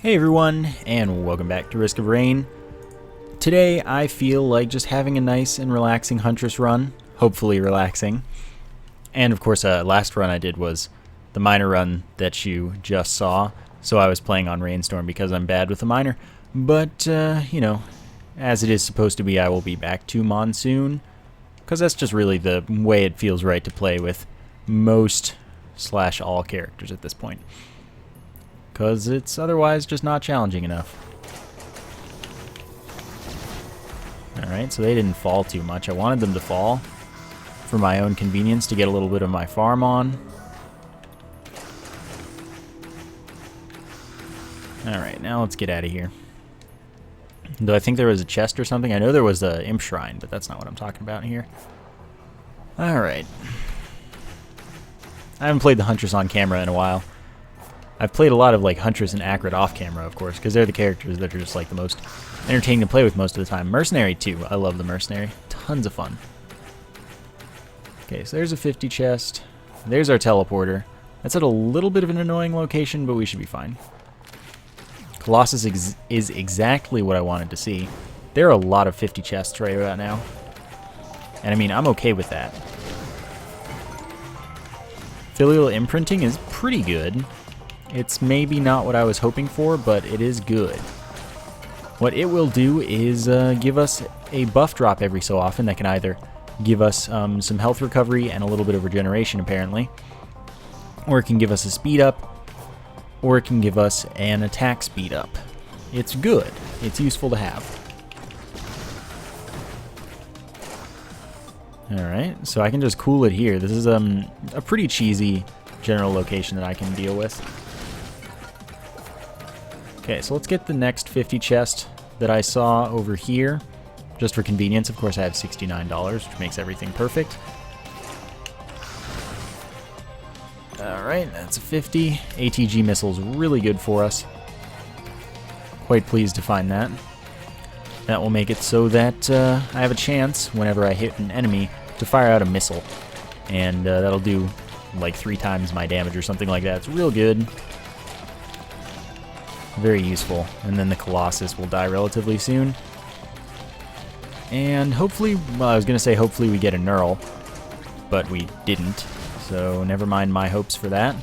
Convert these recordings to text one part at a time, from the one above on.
Hey everyone, and welcome back to Risk of Rain. Today I feel like just having a nice and relaxing Huntress run, hopefully relaxing. And of course, last run I did was the miner run that you just saw, so I was playing on Rainstorm because I'm bad with the miner. But, you know, as it is supposed to be, I will be back to Monsoon, because that's just really the way it feels right to play with most/all characters at this point. Because it's otherwise just not challenging enough. Alright, so they didn't fall too much. I wanted them to fall for my own convenience to get a little bit of my farm on. Alright, now let's get out of here. Though I think there was a chest or something. I know there was a imp shrine, but that's not what I'm talking about here. Alright. I haven't played the Huntress on camera in a while. I've played a lot of like Huntress and Acrid off camera, of course, because they're the characters that are just like the most entertaining to play with most of the time. Mercenary too. I love the Mercenary. Tons of fun. Okay, so there's a 50 chest. There's our teleporter. That's at a little bit of an annoying location, but we should be fine. Colossus is exactly what I wanted to see. There are a lot of 50 chests right about now. And I mean, I'm okay with that. Filial imprinting is pretty good. It's maybe not what I was hoping for, but it is good. What it will do is give us a buff drop every so often that can either give us some health recovery and a little bit of regeneration, apparently. Or it can give us a speed up, or it can give us an attack speed up. It's good. It's useful to have. Alright, so I can just cool it here. This is a pretty cheesy general location that I can deal with. Okay, so let's get the next 50 chest that I saw over here. Just for convenience, of course, I have $69, which makes everything perfect. Alright, that's a 50. ATG missile's really good for us. Quite pleased to find that. That will make it so that I have a chance, whenever I hit an enemy, to fire out a missile. And that'll do like 3 times my damage or something like that. It's real good. Very useful. And then the Colossus will die relatively soon. And hopefully, well, I was going to say hopefully we get a Knurl, but we didn't. So never mind my hopes for that.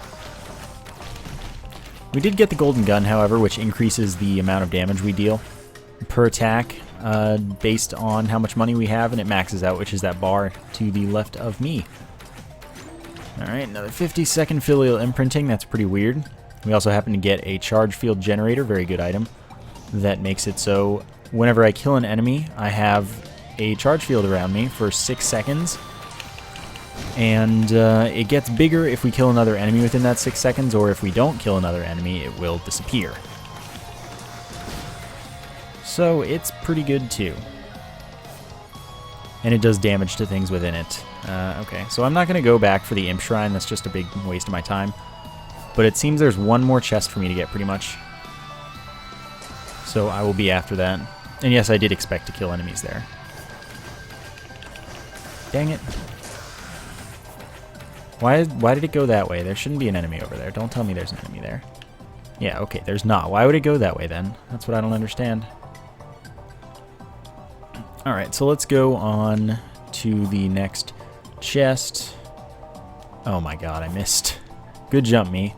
We did get the Golden Gun, however, which increases the amount of damage we deal per attack based on how much money we have, and it maxes out, which is that bar to the left of me. Alright, another 50-second filial imprinting. That's pretty weird. We also happen to get a charge field generator, very good item. That makes it so whenever I kill an enemy, I have a charge field around me for 6 seconds. And it gets bigger if we kill another enemy within that 6 seconds, or if we don't kill another enemy, it will disappear. So it's pretty good too. And it does damage to things within it. Okay, so I'm not going to go back for the Imp Shrine, that's just a big waste of my time. But it seems there's one more chest for me to get, pretty much. So I will be after that. And yes, I did expect to kill enemies there. Dang it. Why did it go that way? There shouldn't be an enemy over there. Don't tell me there's an enemy there. Yeah, okay, there's not. Why would it go that way then? That's what I don't understand. Alright, so let's go on to the next chest. Oh my god, I missed. Good jump, me.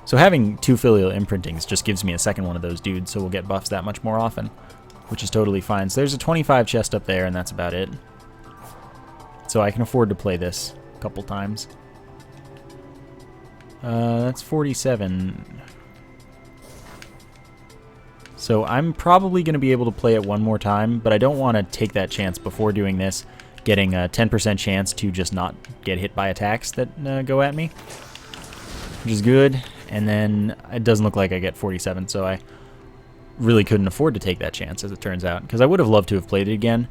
So having 2 filial imprintings just gives me a second one of those dudes, so we'll get buffs that much more often, which is totally fine. So there's a 25 chest up there, and that's about it. So I can afford to play this a couple times. That's 47. So I'm probably going to be able to play it one more time, but I don't want to take that chance before doing this, getting a 10% chance to just not get hit by attacks that go at me, which is good. And then it doesn't look like I get 47, so I really couldn't afford to take that chance, as it turns out, because I would have loved to have played it again,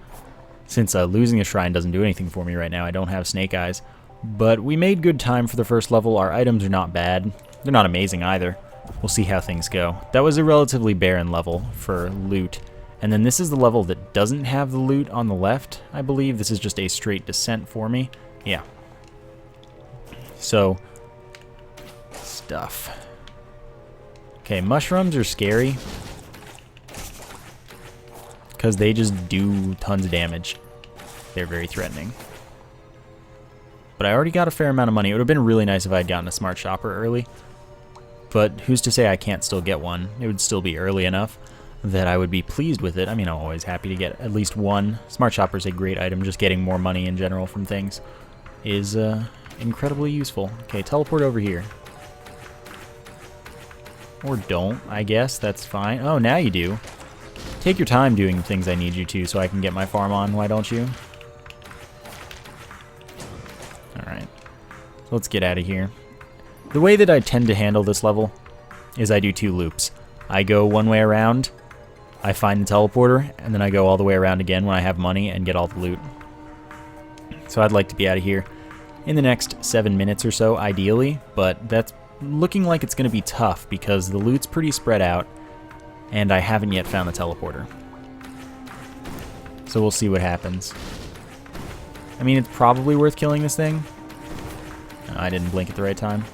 since losing a shrine doesn't do anything for me right now. I don't have Snake Eyes. But we made good time for the first level. Our items are not bad. They're not amazing either. We'll see how things go. That was a relatively barren level for loot. And then this is the level that doesn't have the loot on the left, I believe. This is just a straight descent for me. Yeah. So, stuff. Okay, mushrooms are scary because they just do tons of damage. They're very threatening. But I already got a fair amount of money. It would have been really nice if I had gotten a smart shopper early. But who's to say I can't still get one? It would still be early enough that I would be pleased with it. I mean, I'm always happy to get at least one. Smart shopper is a great item. Just getting more money in general from things is incredibly useful. Okay, teleport over here. Or don't, I guess. That's fine. Oh, now you do. Take your time doing the things I need you to so I can get my farm on, why don't you? Alright. So let's get out of here. The way that I tend to handle this level is I do 2 loops. I go one way around, I find the teleporter, and then I go all the way around again when I have money and get all the loot. So I'd like to be out of here in the next 7 minutes or so, ideally, but that's looking like it's going to be tough because the loot's pretty spread out, and I haven't yet found the teleporter. So we'll see what happens. I mean, it's probably worth killing this thing. I didn't blink at the right time.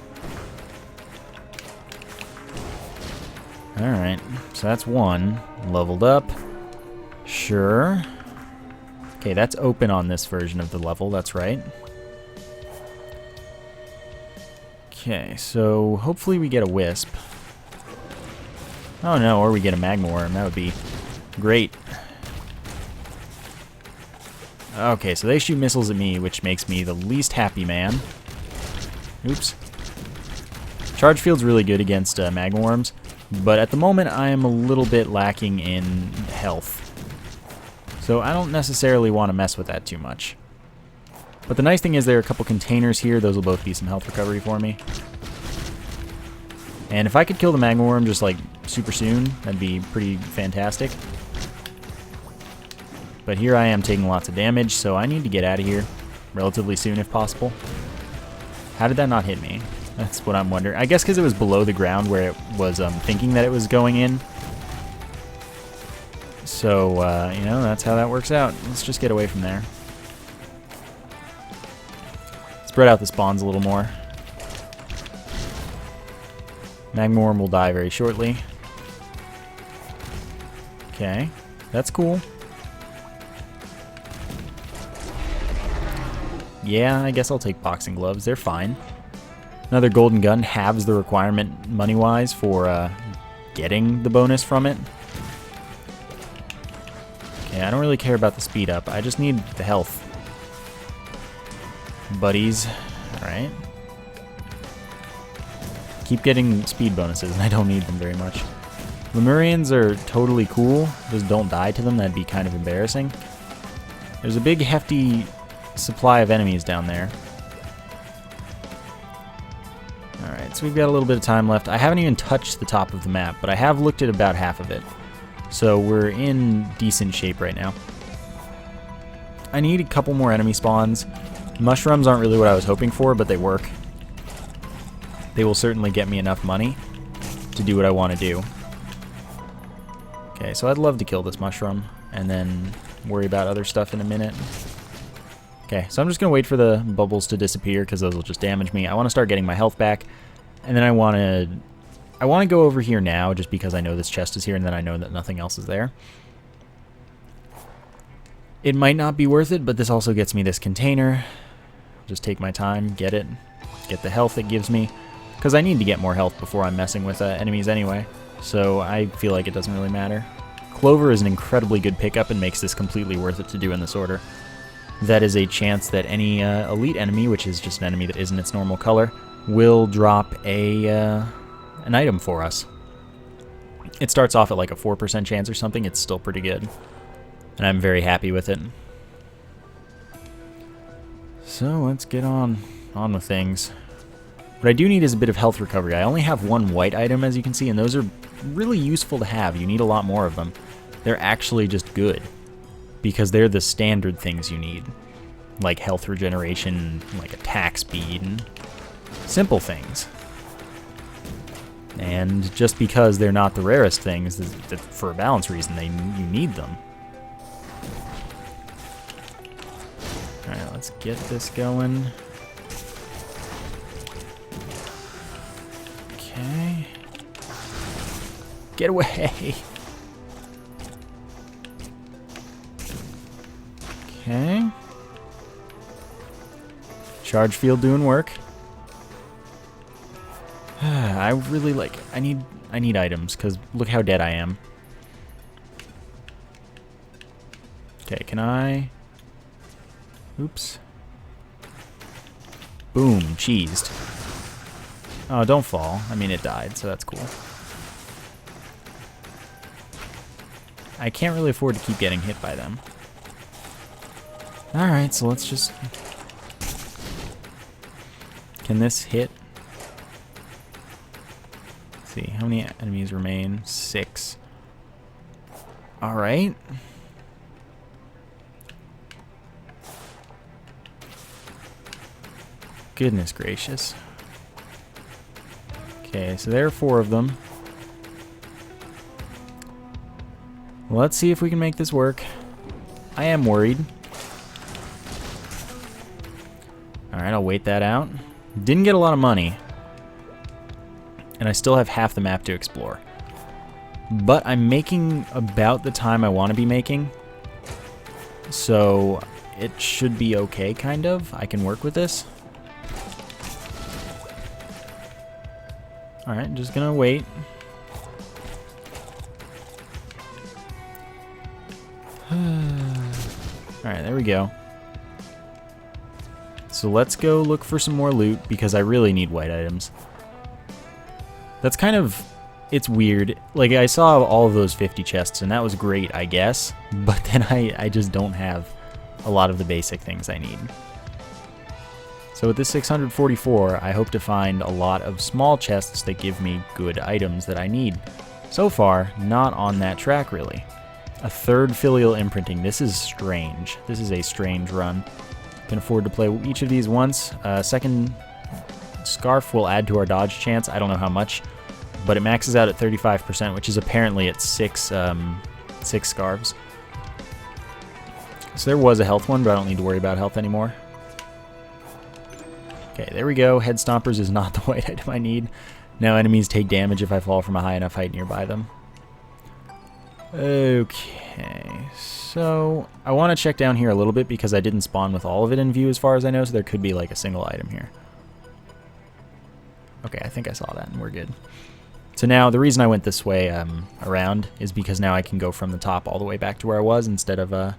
Alright, so that's 1. Leveled up. Sure. Okay, that's open on this version of the level, that's right. Okay, so hopefully we get a wisp. Oh no, or we get a magma worm. That would be great. Okay, so they shoot missiles at me, which makes me the least happy man. Oops. Charge field's really good against magma worms, but at the moment I am a little bit lacking in health. So I don't necessarily want to mess with that too much. But the nice thing is there are a couple containers here. Those will both be some health recovery for me. And if I could kill the magma worm just like super soon, that'd be pretty fantastic. But here I am taking lots of damage, so I need to get out of here relatively soon if possible. How did that not hit me? That's what I'm wondering. I guess because it was below the ground where it was thinking that it was going in. So, you know, that's how that works out. Let's just get away from there. Spread out the spawns a little more. Magma worm will die very shortly. Okay, that's cool. Yeah, I guess I'll take boxing gloves. They're fine. Another golden gun halves the requirement money-wise for getting the bonus from it. Okay, I don't really care about the speed up. I just need the health. Buddies. Alright. Keep getting speed bonuses, and I don't need them very much. Lemurians are totally cool. Just don't die to them. That'd be kind of embarrassing. There's a big, hefty supply of enemies down there. Alright, so we've got a little bit of time left. I haven't even touched the top of the map, but I have looked at about half of it. So we're in decent shape right now. I need a couple more enemy spawns. Mushrooms aren't really what I was hoping for, but they work. They will certainly get me enough money to do what I want to do. Okay, so I'd love to kill this mushroom and then worry about other stuff in a minute. Okay, so I'm just going to wait for the bubbles to disappear because those will just damage me. I want to start getting my health back, and then I want to go over here now just because I know this chest is here and then I know that nothing else is there. It might not be worth it, but this also gets me this container. Just take my time, get it, get the health it gives me, because I need to get more health before I'm messing with enemies anyway, so I feel like it doesn't really matter. Clover is an incredibly good pickup and makes this completely worth it to do in this order. That is a chance that any elite enemy, which is just an enemy that isn't its normal color, will drop an item for us. It starts off at like a 4% chance or something. It's still pretty good, and I'm very happy with it. So let's get on with things. What I do need is a bit of health recovery. I only have one white item, as you can see, and those are really useful to have. You need a lot more of them. They're actually just good, because they're the standard things you need, like health regeneration, like attack speed, and simple things. And just because they're not the rarest things, for a balance reason, you need them. Alright, let's get this going. Okay. Get away. Okay. Charge field doing work. I really like... I need items, because look how dead I am. Okay, can I... Oops. Boom, cheesed. Oh, don't fall. I mean, it died, so that's cool. I can't really afford to keep getting hit by them. Alright, so let's just... Can this hit? Let's see, how many enemies remain? 6. Alright. Goodness gracious. Okay, so there are 4 of them. Let's see if we can make this work. I am worried. Alright, I'll wait that out. Didn't get a lot of money. And I still have half the map to explore. But I'm making about the time I want to be making. So it should be okay, kind of. I can work with this. Alright, just gonna wait. Alright, there we go. So let's go look for some more loot, because I really need white items. That's kind of... It's weird. Like, I saw all of those 50 chests, and that was great, I guess. But then I just don't have a lot of the basic things I need. So with this 644, I hope to find a lot of small chests that give me good items that I need. So far, not on that track, really. A 3rd filial imprinting. This is strange. This is a strange run. Can afford to play each of these once. 2nd scarf will add to our dodge chance. I don't know how much, but it maxes out at 35%, which is apparently at 6 scarves. So there was a health one, but I don't need to worry about health anymore. Okay, there we go. Head Stompers is not the white item I need. Now enemies take damage if I fall from a high enough height nearby them. Okay, so I want to check down here a little bit because I didn't spawn with all of it in view as far as I know, so there could be like a single item here. Okay, I think I saw that and we're good. So now the reason I went this way around is because now I can go from the top all the way back to where I was instead of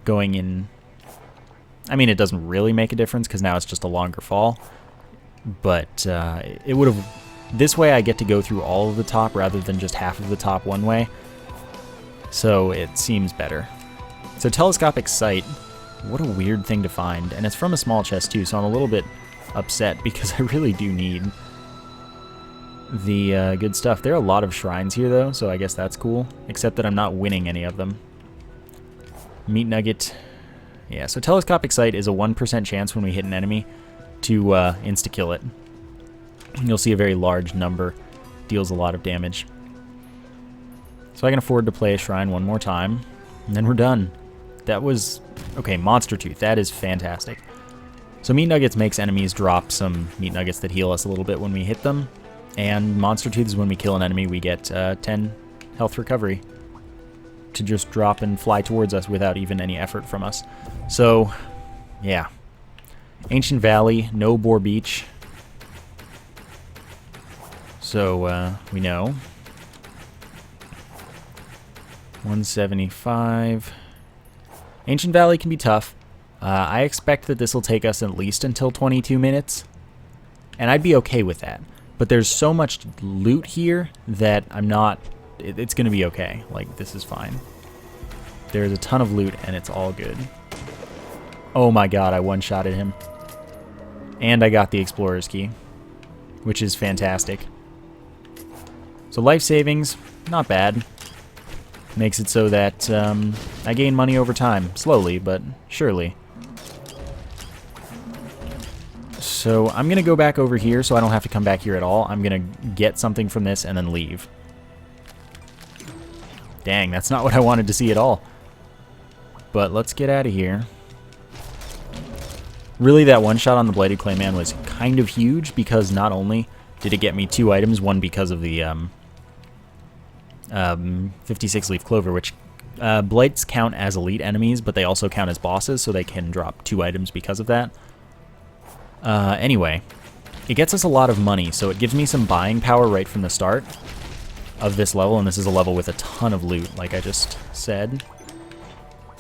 going in... I mean, it doesn't really make a difference because now it's just a longer fall, but it would have... This way I get to go through all of the top rather than just half of the top one way. So it seems better. So telescopic sight, what a weird thing to find. And it's from a small chest too, so I'm a little bit upset because I really do need the good stuff. There are a lot of shrines here though, so I guess that's cool. Except that I'm not winning any of them. Meat nugget. Yeah, so telescopic sight is a 1% chance when we hit an enemy to insta-kill it. You'll see a very large number. Deals a lot of damage. So I can afford to play a shrine one more time, and then we're done. That was... Okay, Monster Tooth. That is fantastic. So Meat Nuggets makes enemies drop some Meat Nuggets that heal us a little bit when we hit them, and Monster Tooth is when we kill an enemy, we get 10 health recovery to just drop and fly towards us without even any effort from us. So, yeah. Ancient Valley, no Boar Beach. So, we know. 175. Ancient Valley can be tough. I expect that this will take us at least until 22 minutes. And I'd be okay with that. But there's so much loot here that I'm not... It's going to be okay. Like, this is fine. There's a ton of loot, and it's all good. Oh my god, I one-shotted him. And I got the Explorer's Key, which is fantastic. So life savings, not bad. Makes it so that I gain money over time. Slowly, but surely. So I'm going to go back over here so I don't have to come back here at all. I'm going to get something from this and then leave. Dang, that's not what I wanted to see at all. But let's get out of here. Really, that one shot on the Blighted Clayman was kind of huge because not only did it get me 2 items, one because of the 56 leaf clover, which blights count as elite enemies, but they also count as bosses, so they can drop 2 items because of that. Anyway, it gets us a lot of money, so it gives me some buying power right from the start of this level, and this is a level with a ton of loot, like I just said.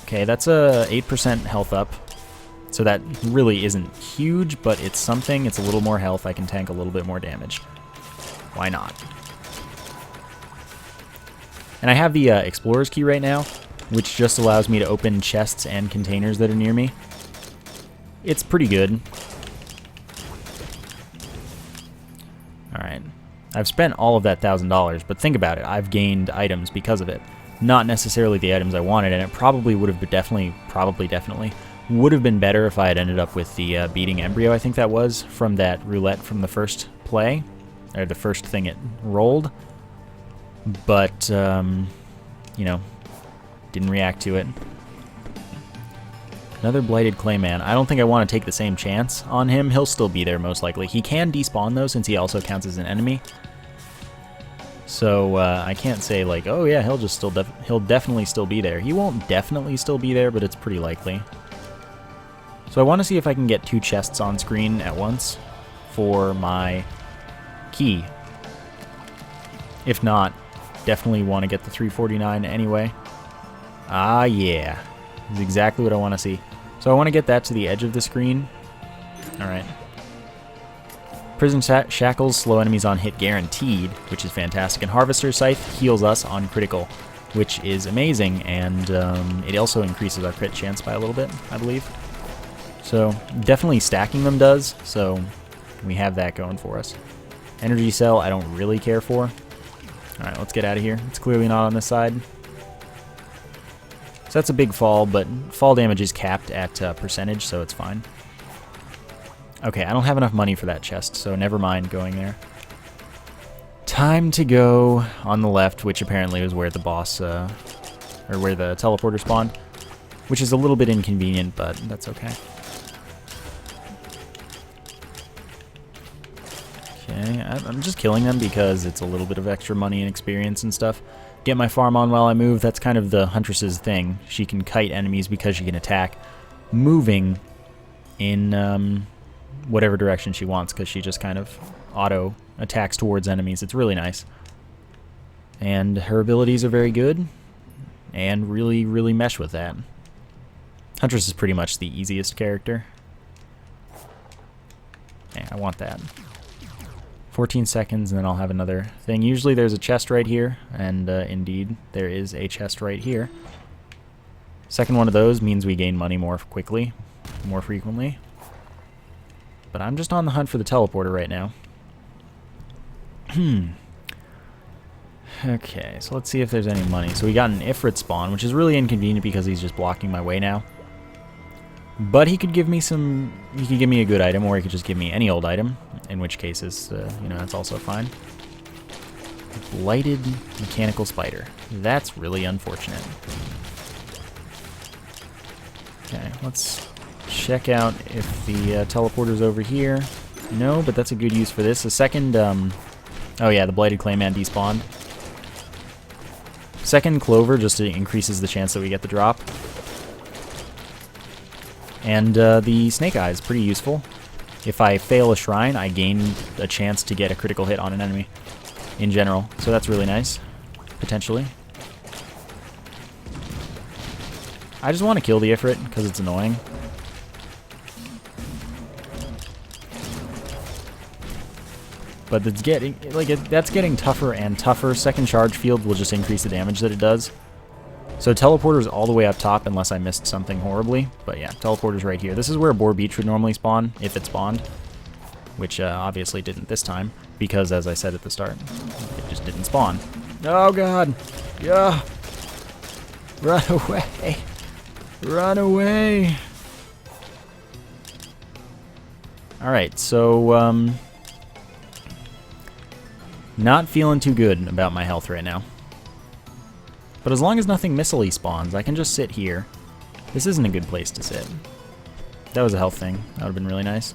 Okay, that's a 8% health up, so that really isn't huge, but it's something. It's a little more health. I can tank a little bit more damage. Why not? And I have the Explorer's Key right now, which just allows me to open chests and containers that are near me. It's pretty good. Alright. I've spent all of that $1,000, but think about it. I've gained items because of it. Not necessarily the items I wanted, and it probably would have been definitely would have been better if I had ended up with the beating embryo, I think that was, from that roulette from the first play, or the first thing it rolled. But, you know, didn't react to it. Another Blighted Clayman. I don't think I want to take the same chance on him. He'll still be there, most likely. He can despawn, though, since he also counts as an enemy. So, I can't say, like, oh, yeah, he'll definitely still be there. He won't definitely still be there, but it's pretty likely. So I want to see if I can get 2 chests on screen at once for my key. If not, definitely want to get the 349 anyway. Ah, yeah. This is exactly what I want to see. So I want to get that to the edge of the screen. Alright. Prison Shackles slow enemies on hit guaranteed, which is fantastic. And Harvester's Scythe heals us on critical, which is amazing. And it also increases our crit chance by a little bit, I believe. So definitely stacking them does, so we have that going for us. Energy Cell I don't really care for. Alright, let's get out of here. It's clearly not on this side. So that's a big fall, but fall damage is capped at percentage, so it's fine. Okay, I don't have enough money for that chest, so never mind going there. Time to go on the left, which apparently is where the boss, or where the teleporter spawned, which is a little bit inconvenient, but that's okay. Okay, I'm just killing them because it's a little bit of extra money and experience and stuff. Get my farm on while I move. That's kind of the Huntress's thing. She can kite enemies because she can attack moving in whatever direction she wants, because she just kind of auto attacks towards enemies. It's really nice. And her abilities are very good and really, really mesh with that. Huntress is pretty much the easiest character. Yeah, I want that. 14 seconds, and then I'll have another thing. Usually there's a chest right here, and indeed there is a chest right here. Second one of those means we gain money more quickly, more frequently. But I'm just on the hunt for the teleporter right now. Okay, so let's see if there's any money. So we got an Ifrit spawn, which is really inconvenient because he's just blocking my way now. But he could give me he could give me a good item, or he could just give me any old item, in which case is, you know, that's also fine. Blighted Mechanical Spider. That's really unfortunate. Okay, let's check out if the teleporter's over here. No, but that's a good use for this. A second, oh yeah, the Blighted Clayman despawned. Second Clover just increases the chance that we get the drop. And the Snake Eye is pretty useful. If I fail a shrine, I gain a chance to get a critical hit on an enemy in general. So that's really nice, potentially. I just want to kill the Ifrit because it's annoying. But it's getting, like, that's getting tougher and tougher. Second charge field will just increase the damage that it does. So teleporter's all the way up top unless I missed something horribly. But yeah, teleporter's right here. This is where Boar Beach would normally spawn, if it spawned. Which obviously didn't this time, because as I said at the start, it just didn't spawn. Oh god! Yeah! Run away! Run away! Alright, so, not feeling too good about my health right now. But as long as nothing missile-y spawns, I can just sit here. This isn't a good place to sit. That was a health thing. That would have been really nice.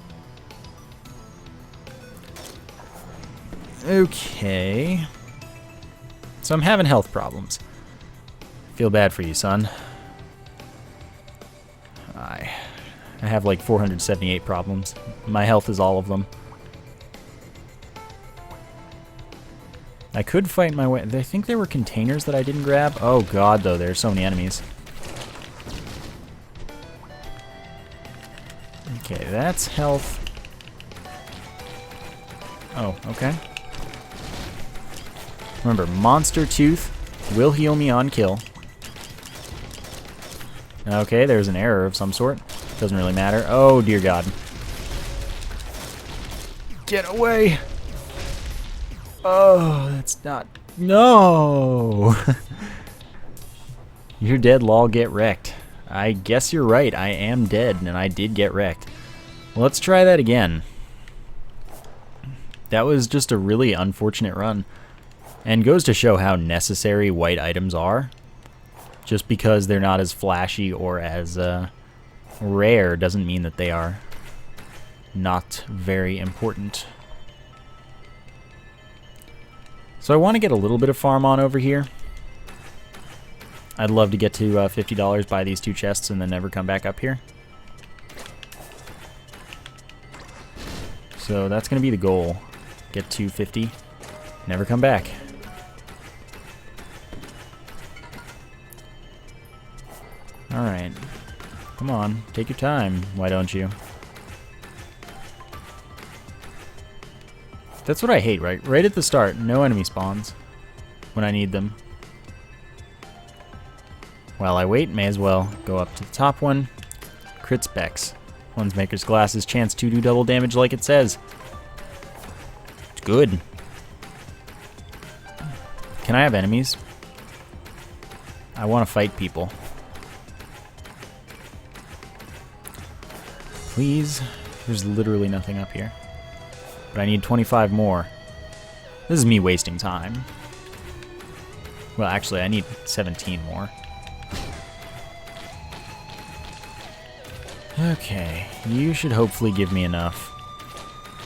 Okay. So I'm having health problems. Feel bad for you, son. I have like 478 problems. My health is all of them. I could fight my way. I think there were containers that I didn't grab. Oh god, though, there's so many enemies. Okay, that's health. Oh, okay. Remember, Monster Tooth will heal me on kill. Okay, there's an error of some sort. Doesn't really matter. Oh, dear God. Get away! Oh, that's not... No! You're dead, lol, get wrecked. I guess you're right, I am dead, and I did get wrecked. Well, let's try that again. That was just a really unfortunate run. And goes to show how necessary white items are. Just because they're not as flashy or as rare doesn't mean that they are not very important. So I want to get a little bit of farm on over here. I'd love to get to $50, buy these 2 chests, and then never come back up here. So that's going to be the goal. Get to 50, never come back. Alright. Come on, take your time, why don't you? That's what I hate, right? Right at the start, no enemy spawns when I need them. While I wait, may as well go up to the top one. Crit specs. One's Maker's Glasses, chance to do double damage like it says. It's good. Can I have enemies? I want to fight people. Please. There's literally nothing up here. But I need 25 more. This is me wasting time. Well, actually, I need 17 more. Okay, you should hopefully give me enough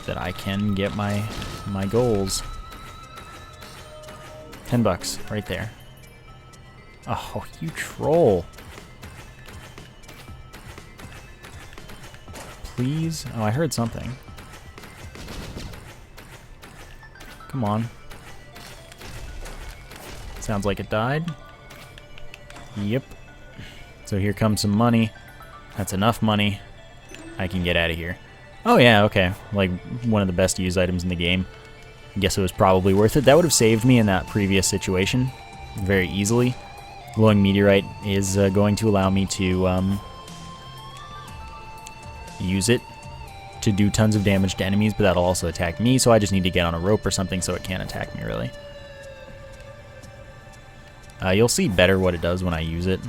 that I can get my goals. $10 right there. Oh, you troll. Please? Oh, I heard something. Come on. Sounds like it died. Yep. So here comes some money. That's enough money. I can get out of here. Oh yeah, okay. Like one of the best used items in the game. I guess it was probably worth it. That would have saved me in that previous situation very easily. Glowing meteorite is going to allow me to use it to do tons of damage to enemies, but that'll also attack me, so I just need to get on a rope or something so it can't attack me, really. You'll see better what it does when I use it,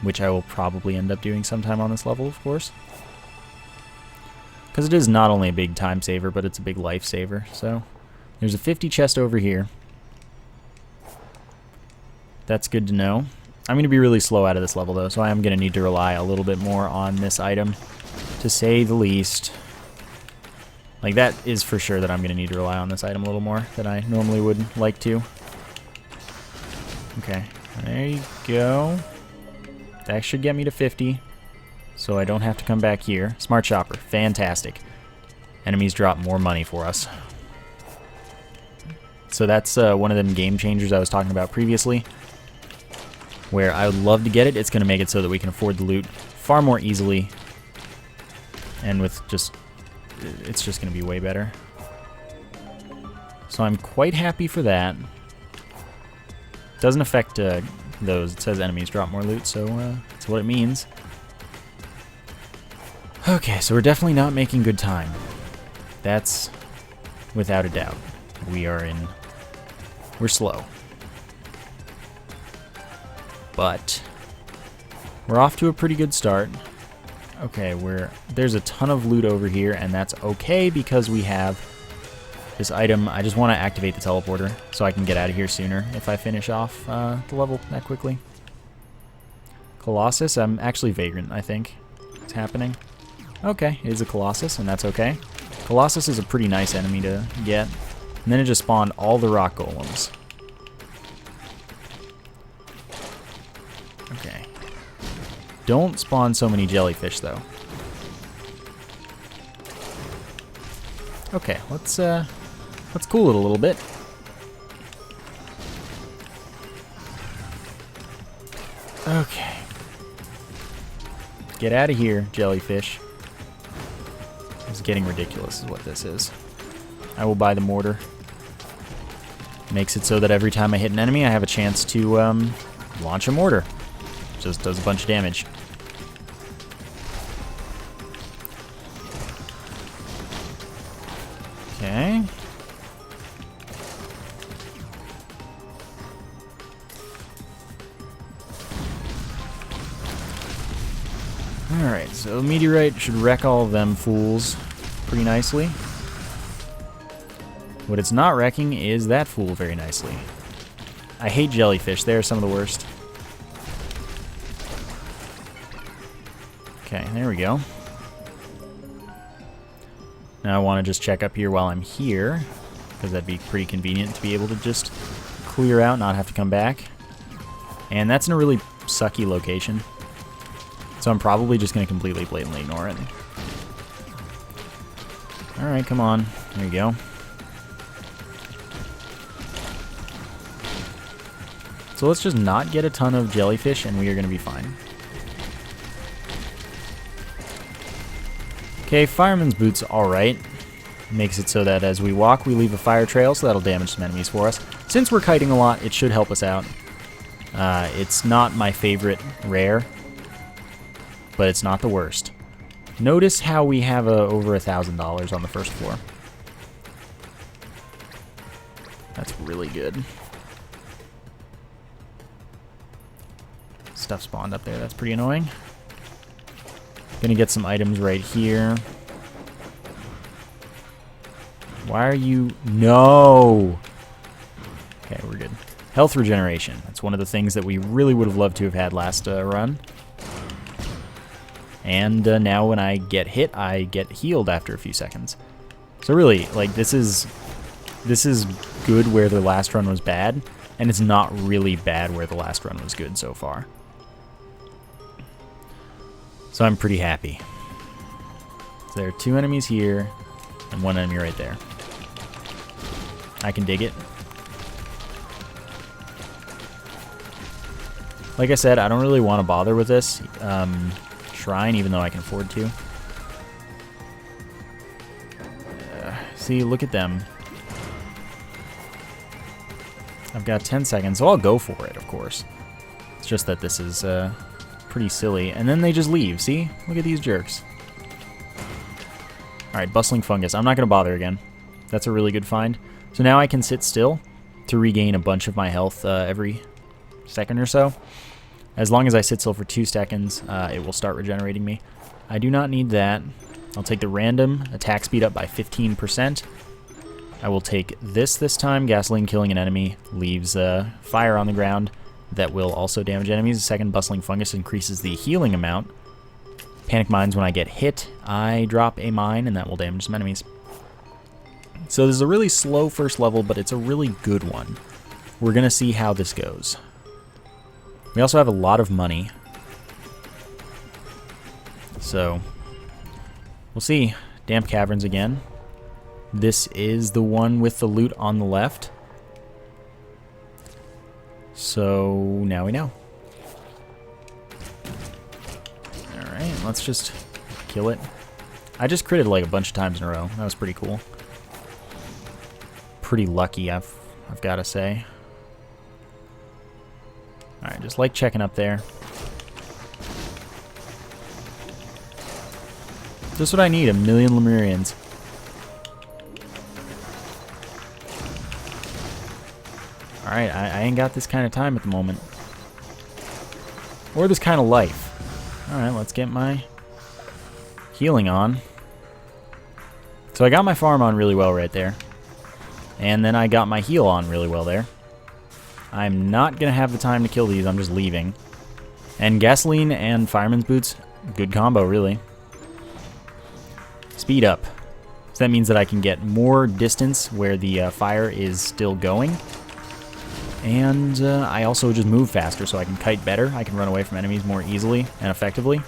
which I will probably end up doing sometime on this level, of course. Because it is not only a big time saver, but it's a big life saver. So there's a 50 chest over here. That's good to know. I'm going to be really slow out of this level, though, so I am going to need to rely a little bit more on this item, to say the least. Like, that is for sure that I'm going to need to rely on this item a little more than I normally would like to. Okay, there you go. That should get me to 50, so I don't have to come back here. Smart shopper, fantastic. Enemies drop more money for us. So that's one of them game changers I was talking about previously, where I would love to get it. It's going to make it so that we can afford the loot far more easily, and with just, it's just going to be way better. So I'm quite happy for that. Doesn't affect those. It says enemies drop more loot, so that's what it means. Okay, so we're definitely not making good time. That's without a doubt. We're slow. But we're off to a pretty good start. Okay, there's a ton of loot over here, and that's okay because we have this item. I just want to activate the teleporter so I can get out of here sooner if I finish off the level that quickly. Colossus, I'm actually Vagrant, I think. It's happening. Okay, it is a Colossus, and that's okay. Colossus is a pretty nice enemy to get. And then it just spawned all the rock golems. Okay. Don't spawn so many jellyfish, though. Okay, let's cool it a little bit. Okay. Get out of here, jellyfish. It's getting ridiculous is what this is. I will buy the mortar. Makes it so that every time I hit an enemy, I have a chance to launch a mortar. Just does a bunch of damage. Okay. Alright, so meteorite should wreck all of them fools pretty nicely. What it's not wrecking is that fool very nicely. I hate jellyfish, they're some of the worst. Okay, there we go. Now I want to just check up here while I'm here, because that'd be pretty convenient to be able to just clear out, not have to come back. And that's in a really sucky location. So I'm probably just going to completely blatantly ignore it. Alright, come on. There you go. So let's just not get a ton of jellyfish and we are going to be fine. Okay, Fireman's Boots, alright. Makes it so that as we walk, we leave a fire trail, so that'll damage some enemies for us. Since we're kiting a lot, it should help us out. It's not my favorite rare, but it's not the worst. Notice how we have over $1,000 on the first floor. That's really good. Stuff spawned up there, that's pretty annoying. Gonna get some items right here. Why are you... No! Okay, we're good. Health regeneration. That's one of the things that we really would have loved to have had last run. And now when I get hit, I get healed after a few seconds. So really, like, this is good where the last run was bad, and it's not really bad where the last run was good so far. So I'm pretty happy. So there are 2 enemies here, and 1 enemy right there. I can dig it. Like I said, I don't really want to bother with this shrine, even though I can afford to. See, look at them. I've got 10 seconds, so I'll go for it, of course. It's just that this is pretty silly. And then they just leave, see? Look at these jerks. Alright, bustling fungus. I'm not going to bother again. That's a really good find. So now I can sit still to regain a bunch of my health every second or so. As long as I sit still for 2 seconds, it will start regenerating me. I do not need that. I'll take the random attack speed up by 15%. I will take this time. Gasoline killing an enemy leaves fire on the ground that will also damage enemies. The second bustling fungus increases the healing amount. Panic mines, when I get hit, I drop a mine and that will damage some enemies. So this is a really slow first level, but it's a really good one. We're going to see how this goes. We also have a lot of money. So we'll see. Damp Caverns again. This is the one with the loot on the left. So now we know. Alright, let's just kill it. I just critted like a bunch of times in a row. That was pretty cool. Pretty lucky, I've got to say. Alright, just like checking up there. Just what I need, 1,000,000 Lemurians. Alright, I ain't got this kind of time at the moment. Or this kind of life. Alright, let's get my healing on. So I got my farm on really well right there. And then I got my heal on really well there. I'm not going to have the time to kill these, I'm just leaving. And gasoline and fireman's boots, good combo really. Speed up. So that means that I can get more distance where the fire is still going. And I also just move faster, so I can kite better. I can run away from enemies more easily and effectively.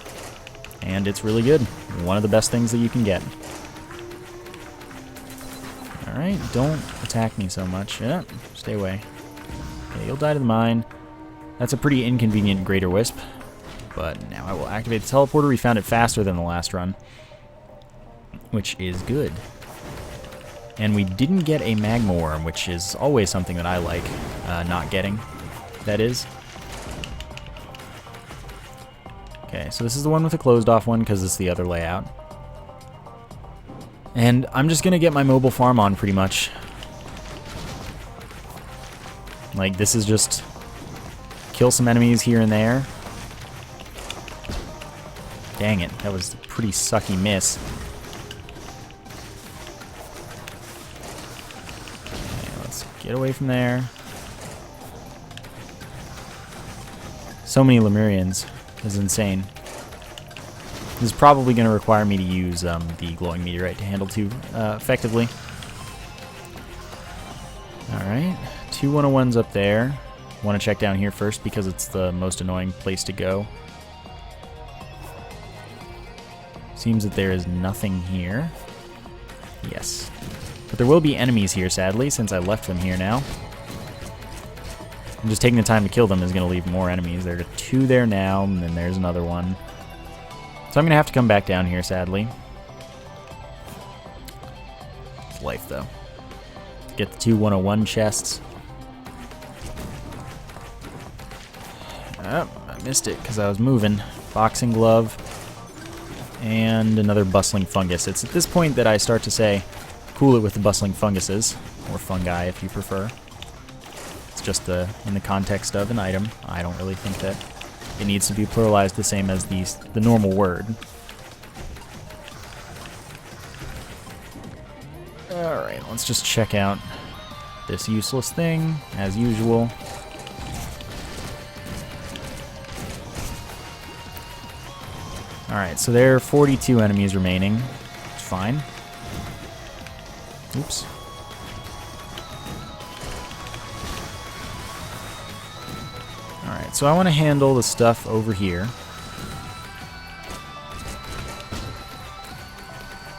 And it's really good. One of the best things that you can get. Alright, don't attack me so much. Yeah, stay away. Okay, you'll die to the mine. That's a pretty inconvenient Greater Wisp. But now I will activate the teleporter. We found it faster than the last run, which is good. And we didn't get a magma worm, which is always something that I like not getting. That is. Okay, so this is the one with the closed off one because it's the other layout. And I'm just gonna get my mobile farm on pretty much. Like, this is just kill some enemies here and there. Dang it, that was a pretty sucky miss. Okay, let's get away from there. So many Lemurians. This is insane. This is probably going to require me to use the glowing meteorite to handle too effectively. Alright, 2 101s up there. Want to check down here first because it's the most annoying place to go. Seems that there is nothing here. Yes. But there will be enemies here, sadly, since I left them here now. And just taking the time to kill them is going to leave more enemies. There are 2 there now, and then there's another one. So I'm going to have to come back down here, sadly. It's life, though. Get the 2 101 chests. Oh, I missed it because I was moving. Boxing glove. And another bustling fungus. It's at this point that I start to say, cool it with the bustling funguses, or fungi if you prefer. It's just in the context of an item. I don't really think that it needs to be pluralized the same as the normal word. Alright, let's just check out this useless thing, as usual. Alright, so there are 42 enemies remaining. It's fine. Oops. Alright, so I want to handle the stuff over here.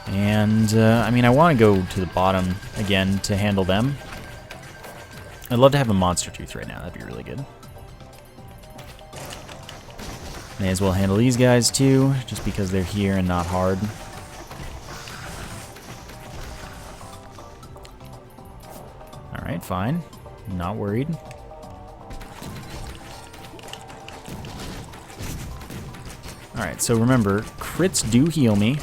And, I mean, I want to go to the bottom again to handle them. I'd love to have a monster tooth right now. That'd be really good. May as well handle these guys too, just because they're here and not hard. Alright, fine. Not worried. Alright, so remember, crits do heal me.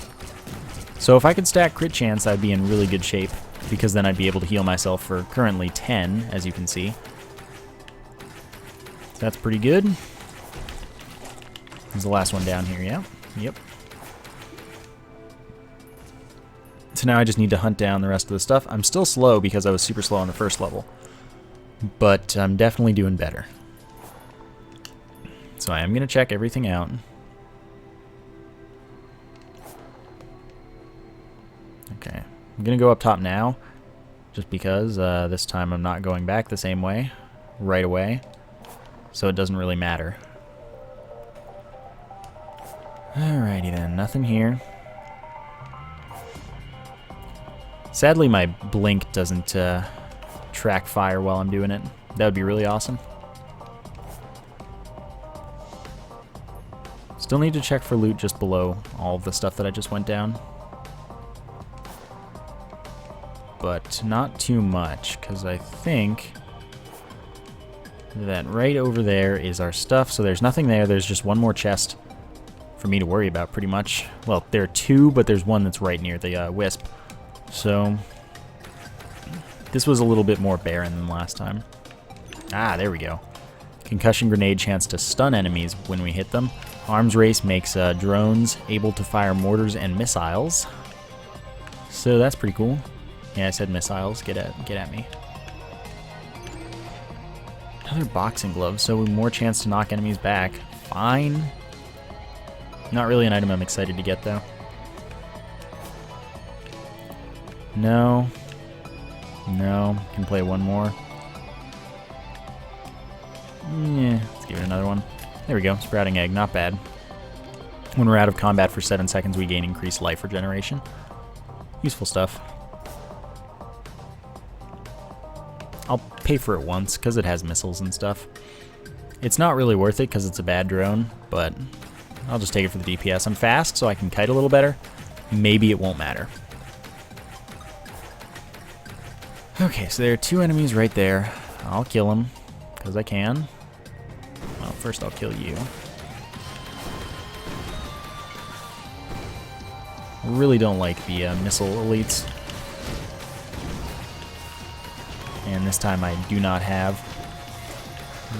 So if I could stack crit chance, I'd be in really good shape, because then I'd be able to heal myself for currently 10, as you can see. So that's pretty good. There's the last one down here, yeah? Yep. So now I just need to hunt down the rest of the stuff. I'm still slow because I was super slow on the first level. But I'm definitely doing better. So I am going to check everything out. Okay. I'm going to go up top now. Just because this time I'm not going back the same way right away. So it doesn't really matter. Alrighty then, nothing here. Sadly, my blink doesn't track fire while I'm doing it. That would be really awesome. Still need to check for loot just below all of the stuff that I just went down. But not too much, because I think that right over there is our stuff. So there's nothing there. There's just one more chest for me to worry about, pretty much. Well, there are 2, but there's one that's right near the wisp. So this was a little bit more barren than last time. Ah, there we go. Concussion grenade, chance to stun enemies when we hit them. Arms race makes drones able to fire mortars and missiles. So that's pretty cool. Yeah, I said missiles. Get at me. Another boxing glove, so more chance to knock enemies back. Fine. Not really an item I'm excited to get, though. No. No. Can play one more. Yeah, let's give it another one. There we go. Sprouting egg. Not bad. When we're out of combat for 7 seconds, we gain increased life regeneration. Useful stuff. I'll pay for it once, because it has missiles and stuff. It's not really worth it, because it's a bad drone, but I'll just take it for the DPS. I'm fast, so I can kite a little better. Maybe it won't matter. Okay, so there are 2 enemies right there. I'll kill them, because I can. Well, first I'll kill you. Really don't like the missile elites. And this time I do not have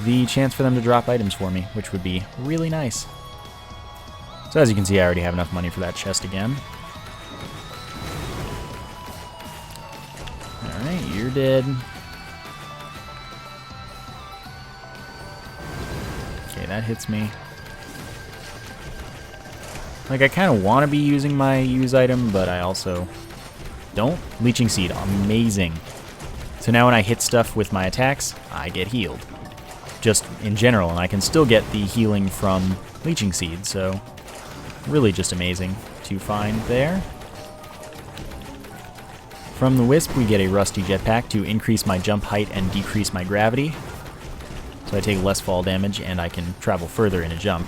the chance for them to drop items for me, which would be really nice. So as you can see, I already have enough money for that chest again. Alright, you're dead. Okay, that hits me. Like, I kind of want to be using my use item, but I also don't. Leeching Seed, amazing. So now when I hit stuff with my attacks, I get healed. Just in general, and I can still get the healing from Leeching Seed, so really just amazing to find there. From the Wisp, we get a Rusty Jetpack to increase my jump height and decrease my gravity. So I take less fall damage, and I can travel further in a jump,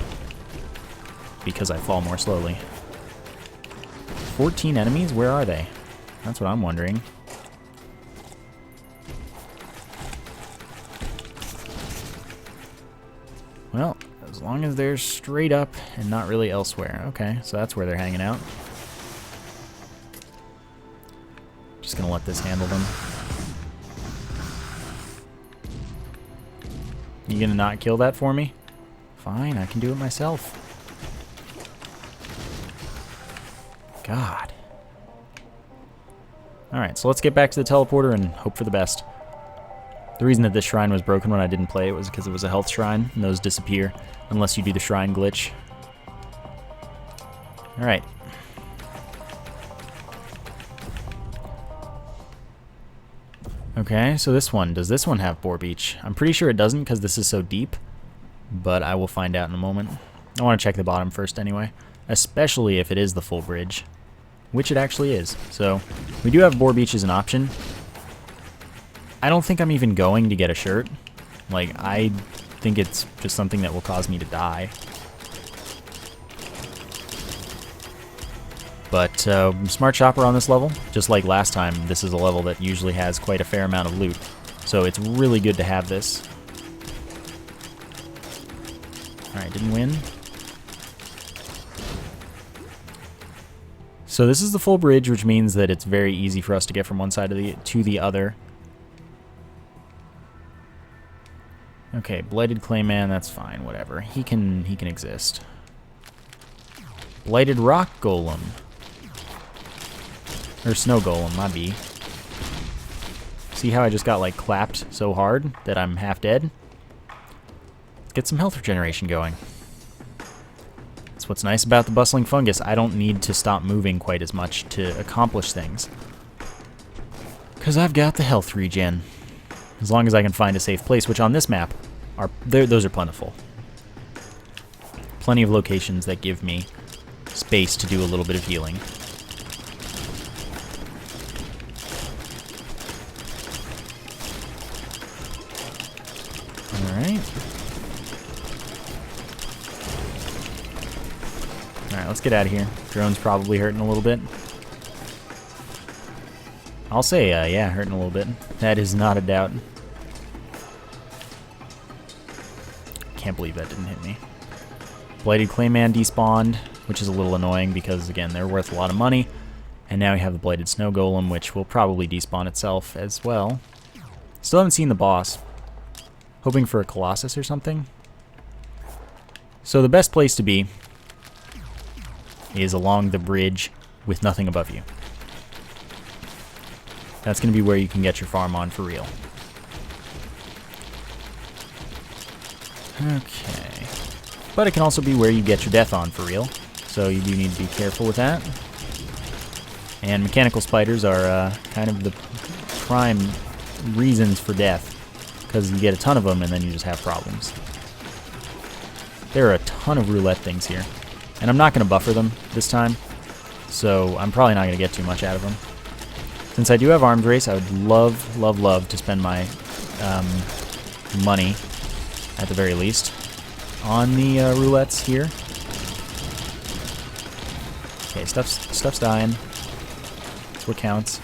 because I fall more slowly. 14 enemies? Where are they? That's what I'm wondering. Well, as long as they're straight up and not really elsewhere. Okay, so that's where they're hanging out. Just gonna let this handle them. You gonna not kill that for me? Fine, I can do it myself. God. Alright, so let's get back to the teleporter and hope for the best. The reason that this shrine was broken when I didn't play it was because it was a health shrine, and those disappear unless you do the shrine glitch. Alright. Okay, so this one, does this one have Boar Beach? I'm pretty sure it doesn't because this is so deep, but I will find out in a moment. I want to check the bottom first anyway, especially if it is the full bridge, which it actually is. So we do have Boar Beach as an option. I don't think I'm even going to get a shirt. Like, I think it's just something that will cause me to die. But Smart Shopper on this level, just like last time, this is a level that usually has quite a fair amount of loot. So it's really good to have this. Alright, didn't win. So this is the full bridge, which means that it's very easy for us to get from one side to the other. Okay, Blighted Clayman, that's fine, whatever. He can exist. Blighted Rock Golem. Or Snow Golem, my B. See how I just got, like, clapped so hard that I'm half dead? Let's get some health regeneration going. That's what's nice about the Bustling Fungus. I don't need to stop moving quite as much to accomplish things, because I've got the health regen. As long as I can find a safe place, which on this map, those are plentiful. Plenty of locations that give me space to do a little bit of healing. Alright. Alright, let's get out of here. Drone's probably hurting a little bit. I'll say, yeah, hurting a little bit. That is not a doubt. Can't believe that didn't hit me. Blighted Clayman despawned, which is a little annoying because, again, they're worth a lot of money. And now we have the Blighted Snow Golem, which will probably despawn itself as well. Still haven't seen the boss. Hoping for a Colossus or something. So the best place to be is along the bridge with nothing above you. That's going to be where you can get your farm on for real. Okay. But it can also be where you get your death on for real. So you do need to be careful with that. And mechanical spiders are kind of the prime reasons for death, because you get a ton of them and then you just have problems. There are a ton of roulette things here, and I'm not going to buffer them this time, so I'm probably not going to get too much out of them. Since I do have arms race, I would love, love, love to spend my money, at the very least, on the roulettes here. Okay, stuff's dying. That's what counts.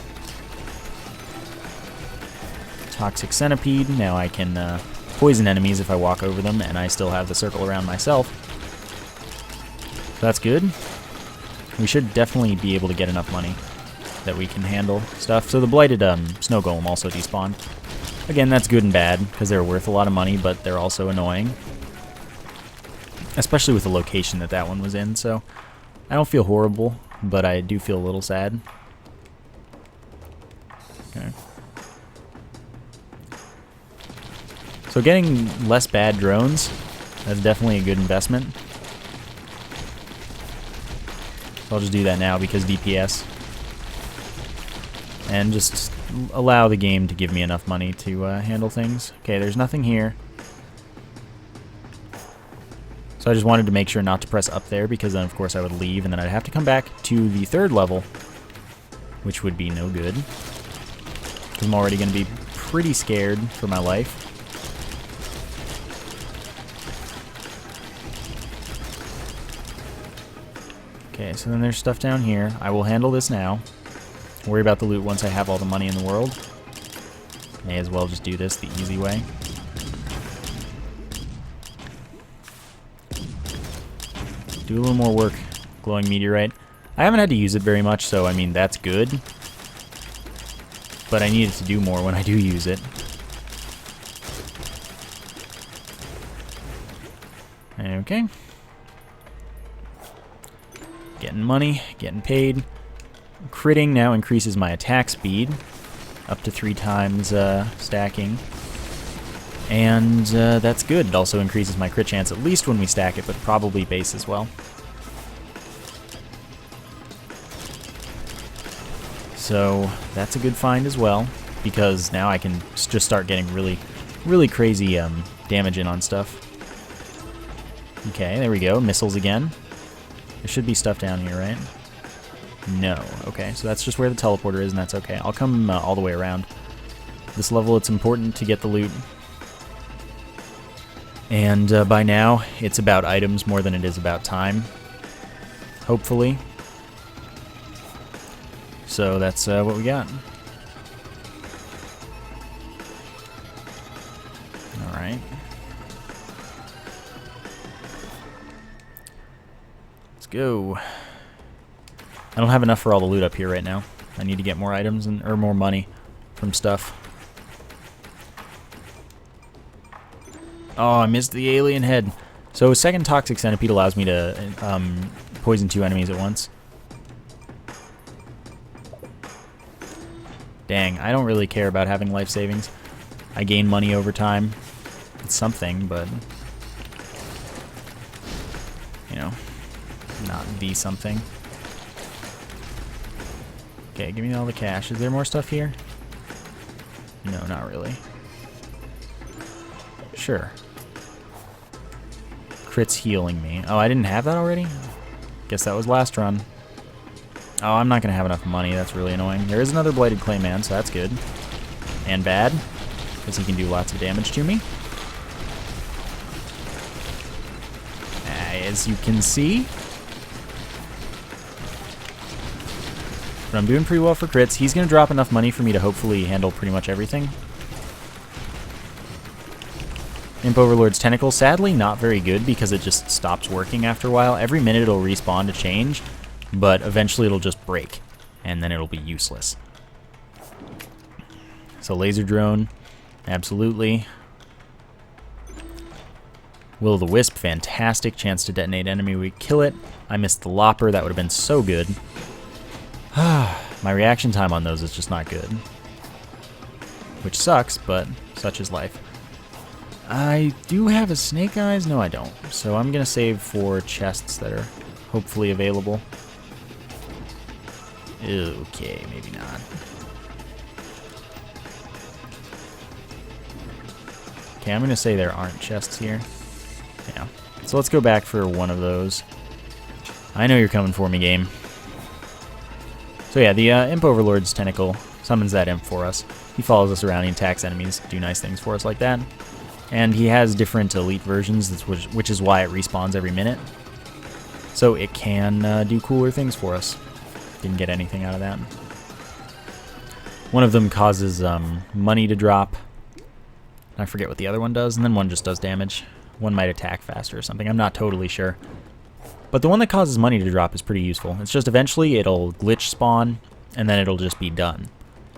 Toxic centipede. Now I can poison enemies if I walk over them, and I still have the circle around myself. So that's good. We should definitely be able to get enough money that we can handle stuff. So the blighted snow golem also despawned. Again, that's good and bad, because they're worth a lot of money, but they're also annoying. Especially with the location that one was in, so I don't feel horrible, but I do feel a little sad. Okay. So getting less bad drones, that's definitely a good investment. So I'll just do that now because DPS. And just allow the game to give me enough money to handle things. Okay, there's nothing here. So I just wanted to make sure not to press up there, because then of course I would leave and then I'd have to come back to the third level, which would be no good. Because I'm already going to be pretty scared for my life. Okay, so then there's stuff down here. I will handle this now. Worry about the loot once I have all the money in the world. May as well just do this the easy way. Do a little more work. Glowing meteorite. I haven't had to use it very much, so I mean, that's good. But I need it to do more when I do use it. Okay. Getting money, getting paid. Critting now increases my attack speed up to 3 times stacking. And that's good. It also increases my crit chance, at least when we stack it, but probably base as well. So that's a good find as well, because now I can just start getting really, really crazy damage in on stuff. Okay, there we go. Missiles again. There should be stuff down here, right? No. Okay, so that's just where the teleporter is, and that's okay. I'll come all the way around. This level, it's important to get the loot. And by now, it's about items more than it is about time. Hopefully. So that's what we got. Alright. Let's go. I don't have enough for all the loot up here right now. I need to get more items or more money from stuff. Oh, I missed the alien head. So a second toxic centipede allows me to poison 2 enemies at once. Dang, I don't really care about having life savings. I gain money over time. It's something, but you know, not the something. Okay, give me all the cash. Is there more stuff here? No, not really. Sure. Crit's healing me. Oh, I didn't have that already? Guess that was last run. Oh, I'm not going to have enough money. That's really annoying. There is another Blighted Clayman, so that's good. And bad, because he can do lots of damage to me. As you can see. But I'm doing pretty well for crits. He's going to drop enough money for me to hopefully handle pretty much everything. Imp Overlord's Tentacle, sadly not very good because it just stops working after a while. Every minute it'll respawn to change, but eventually it'll just break, and then it'll be useless. So Laser Drone, absolutely. Will o' the Wisp, fantastic. Chance to detonate enemy, we kill it. I missed the Lopper, that would have been so good. My reaction time on those is just not good. Which sucks, but such is life. I do have a Snake Eyes? No, I don't. So I'm going to save for chests that are hopefully available. Okay, maybe not. Okay, I'm going to say there aren't chests here. Yeah. So let's go back for one of those. I know you're coming for me, game. So yeah, the Imp Overlord's tentacle summons that imp for us. He follows us around, he attacks enemies, do nice things for us like that. And he has different elite versions, which is why it respawns every minute. So it can do cooler things for us. Didn't get anything out of that. One of them causes money to drop. I forget what the other one does, and then one just does damage. One might attack faster or something, I'm not totally sure. But the one that causes money to drop is pretty useful. It's just eventually it'll glitch spawn, and then it'll just be done.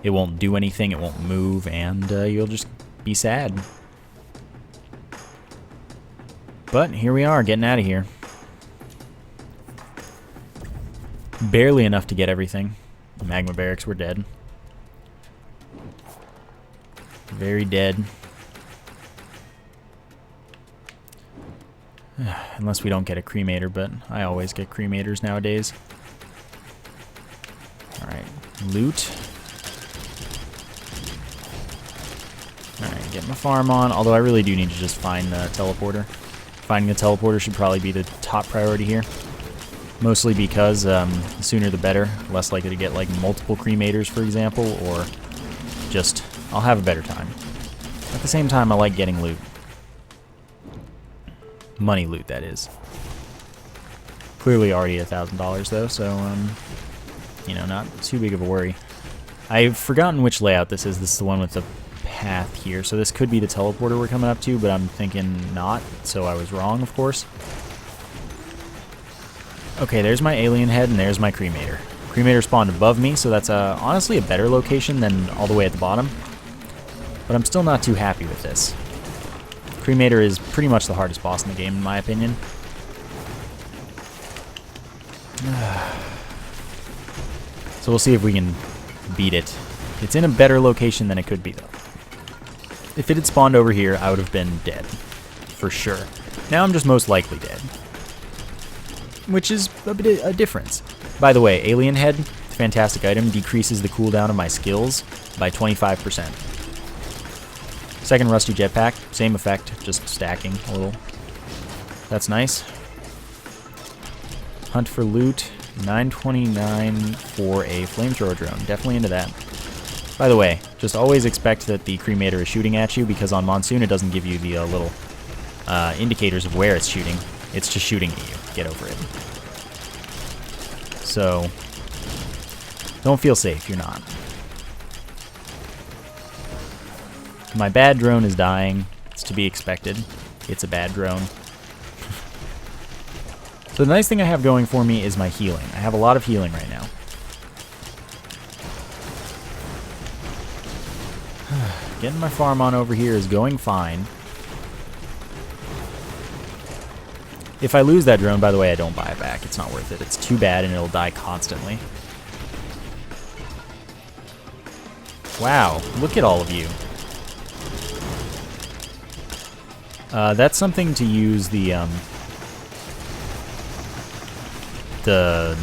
It won't do anything, it won't move, and you'll just be sad. But here we are, getting out of here. Barely enough to get everything. The magma barracks were dead. Very dead. Unless we don't get a cremator, but I always get cremators nowadays. Alright, loot. Alright, get my farm on, although I really do need to just find the teleporter. Finding the teleporter should probably be the top priority here. Mostly because the sooner the better. Less likely to get like multiple cremators, for example, or just I'll have a better time. At the same time, I like getting loot. Money loot, that is. Clearly already $1,000 though, so you know, not too big of a worry. I've forgotten which layout this is. This is the one with the path here, so this could be the teleporter we're coming up to, but I'm thinking not, so I was wrong, of course. Okay, there's my alien head, and there's my cremator. Cremator spawned above me, so that's honestly a better location than all the way at the bottom. But I'm still not too happy with this. Cremator is pretty much the hardest boss in the game, in my opinion. So we'll see if we can beat it. It's in a better location than it could be, though. If it had spawned over here, I would have been dead. For sure. Now I'm just most likely dead. Which is a bit of a difference. By the way, Alien Head, fantastic item, decreases the cooldown of my skills by 25%. Second Rusty Jetpack, same effect, just stacking a little. That's nice. Hunt for loot, 929 for a flamethrower drone. Definitely into that. By the way, just always expect that the cremator is shooting at you, because on Monsoon it doesn't give you the little indicators of where it's shooting. It's just shooting at you. Get over it. So, don't feel safe, you're not. My bad drone is dying. It's to be expected. It's a bad drone. So the nice thing I have going for me is my healing. I have a lot of healing right now. Getting my farm on over here is going fine. If I lose that drone, by the way, I don't buy it back. It's not worth it. It's too bad, and it'll die constantly. Wow, look at all of you. That's something to use the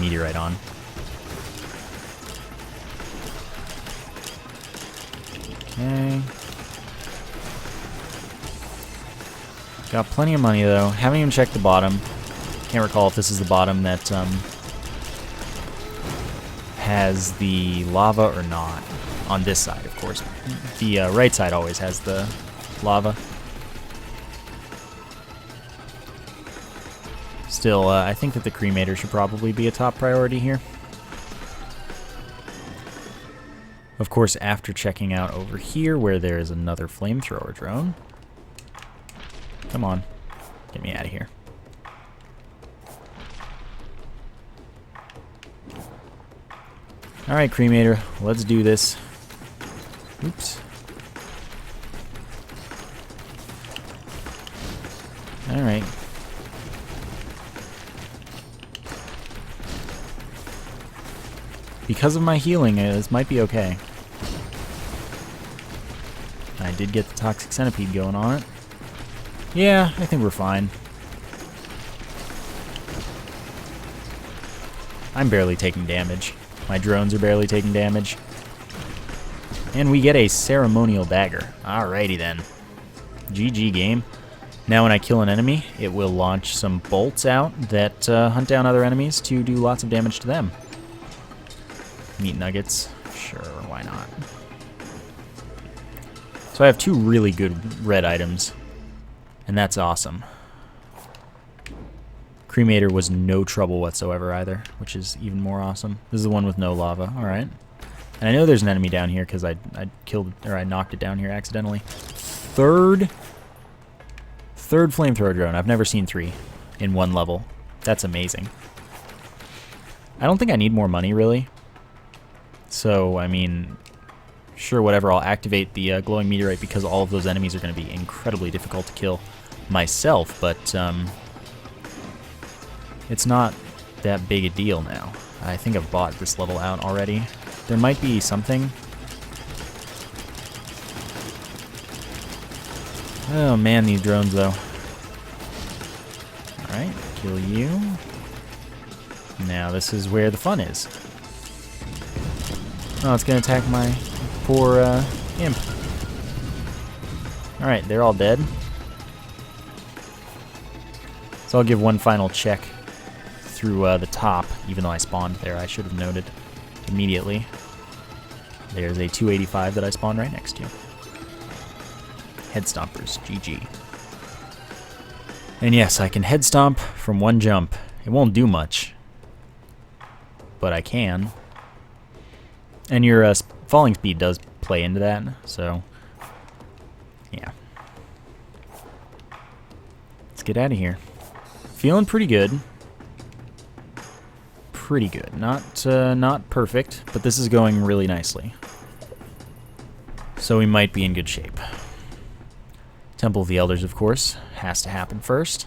meteorite on. Okay. Got plenty of money, though. Haven't even checked the bottom. Can't recall if this is the bottom that has the lava or not. On this side, of course. The right side always has the lava. Still, I think that the cremator should probably be a top priority here. Of course, after checking out over here where there is another flamethrower drone. Come on. Get me out of here. Alright, cremator. Let's do this. Oops. Alright. Because of my healing, this might be okay. I did get the toxic centipede going on it. Yeah, I think we're fine. I'm barely taking damage. My drones are barely taking damage. And we get a ceremonial dagger. Alrighty then. GG game. Now when I kill an enemy, it will launch some bolts out that hunt down other enemies to do lots of damage to them. Meat nuggets. Sure, why not? So I have 2 really good red items, and that's awesome. Cremator was no trouble whatsoever either, which is even more awesome. This is the one with no lava. Alright. And I know there's an enemy down here because I knocked it down here accidentally. Third flamethrower drone. I've never seen 3 in one level. That's amazing. I don't think I need more money, really. So, I mean, sure, whatever. I'll activate the glowing meteorite because all of those enemies are going to be incredibly difficult to kill myself, but it's not that big a deal now. I think I've bought this level out already. There might be something. Oh man, these drones though. Alright, kill you. Now this is where the fun is. Oh, it's gonna attack my poor imp. Alright, they're all dead. So I'll give one final check through the top, even though I spawned there. I should have noted immediately. There's a 285 that I spawned right next to. Head stompers, GG. And yes, I can head stomp from one jump. It won't do much, but I can. And your falling speed does play into that, so yeah. Let's get out of here. Feeling pretty good. Pretty good. Not perfect, but this is going really nicely. So we might be in good shape. Temple of the Elders, of course, has to happen first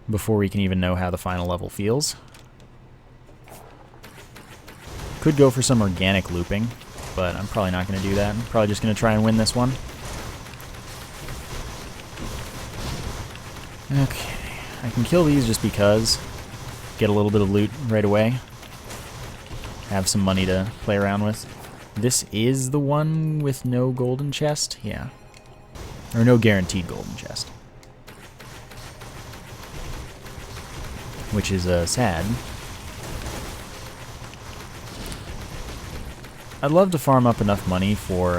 before we can even know how the final level feels. Could go for some organic looping, but I'm probably not going to do that. I'm probably just going to try and win this one. Okay, I can kill these just because. Get a little bit of loot right away. Have some money to play around with. This is the one with no golden chest? Yeah. Or no guaranteed golden chest. Which is sad. I'd love to farm up enough money for,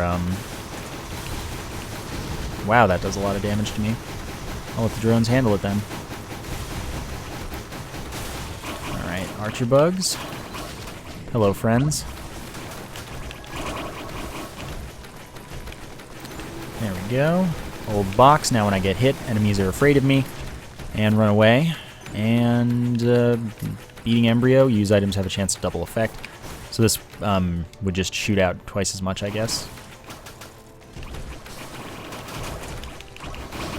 wow, that does a lot of damage to me. I'll let the drones handle it then. Alright, archer bugs. Hello, friends. There we go. Old box. Now when I get hit, enemies are afraid of me and run away. And beating embryo, use items have a chance to double effect. So this would just shoot out twice as much, I guess.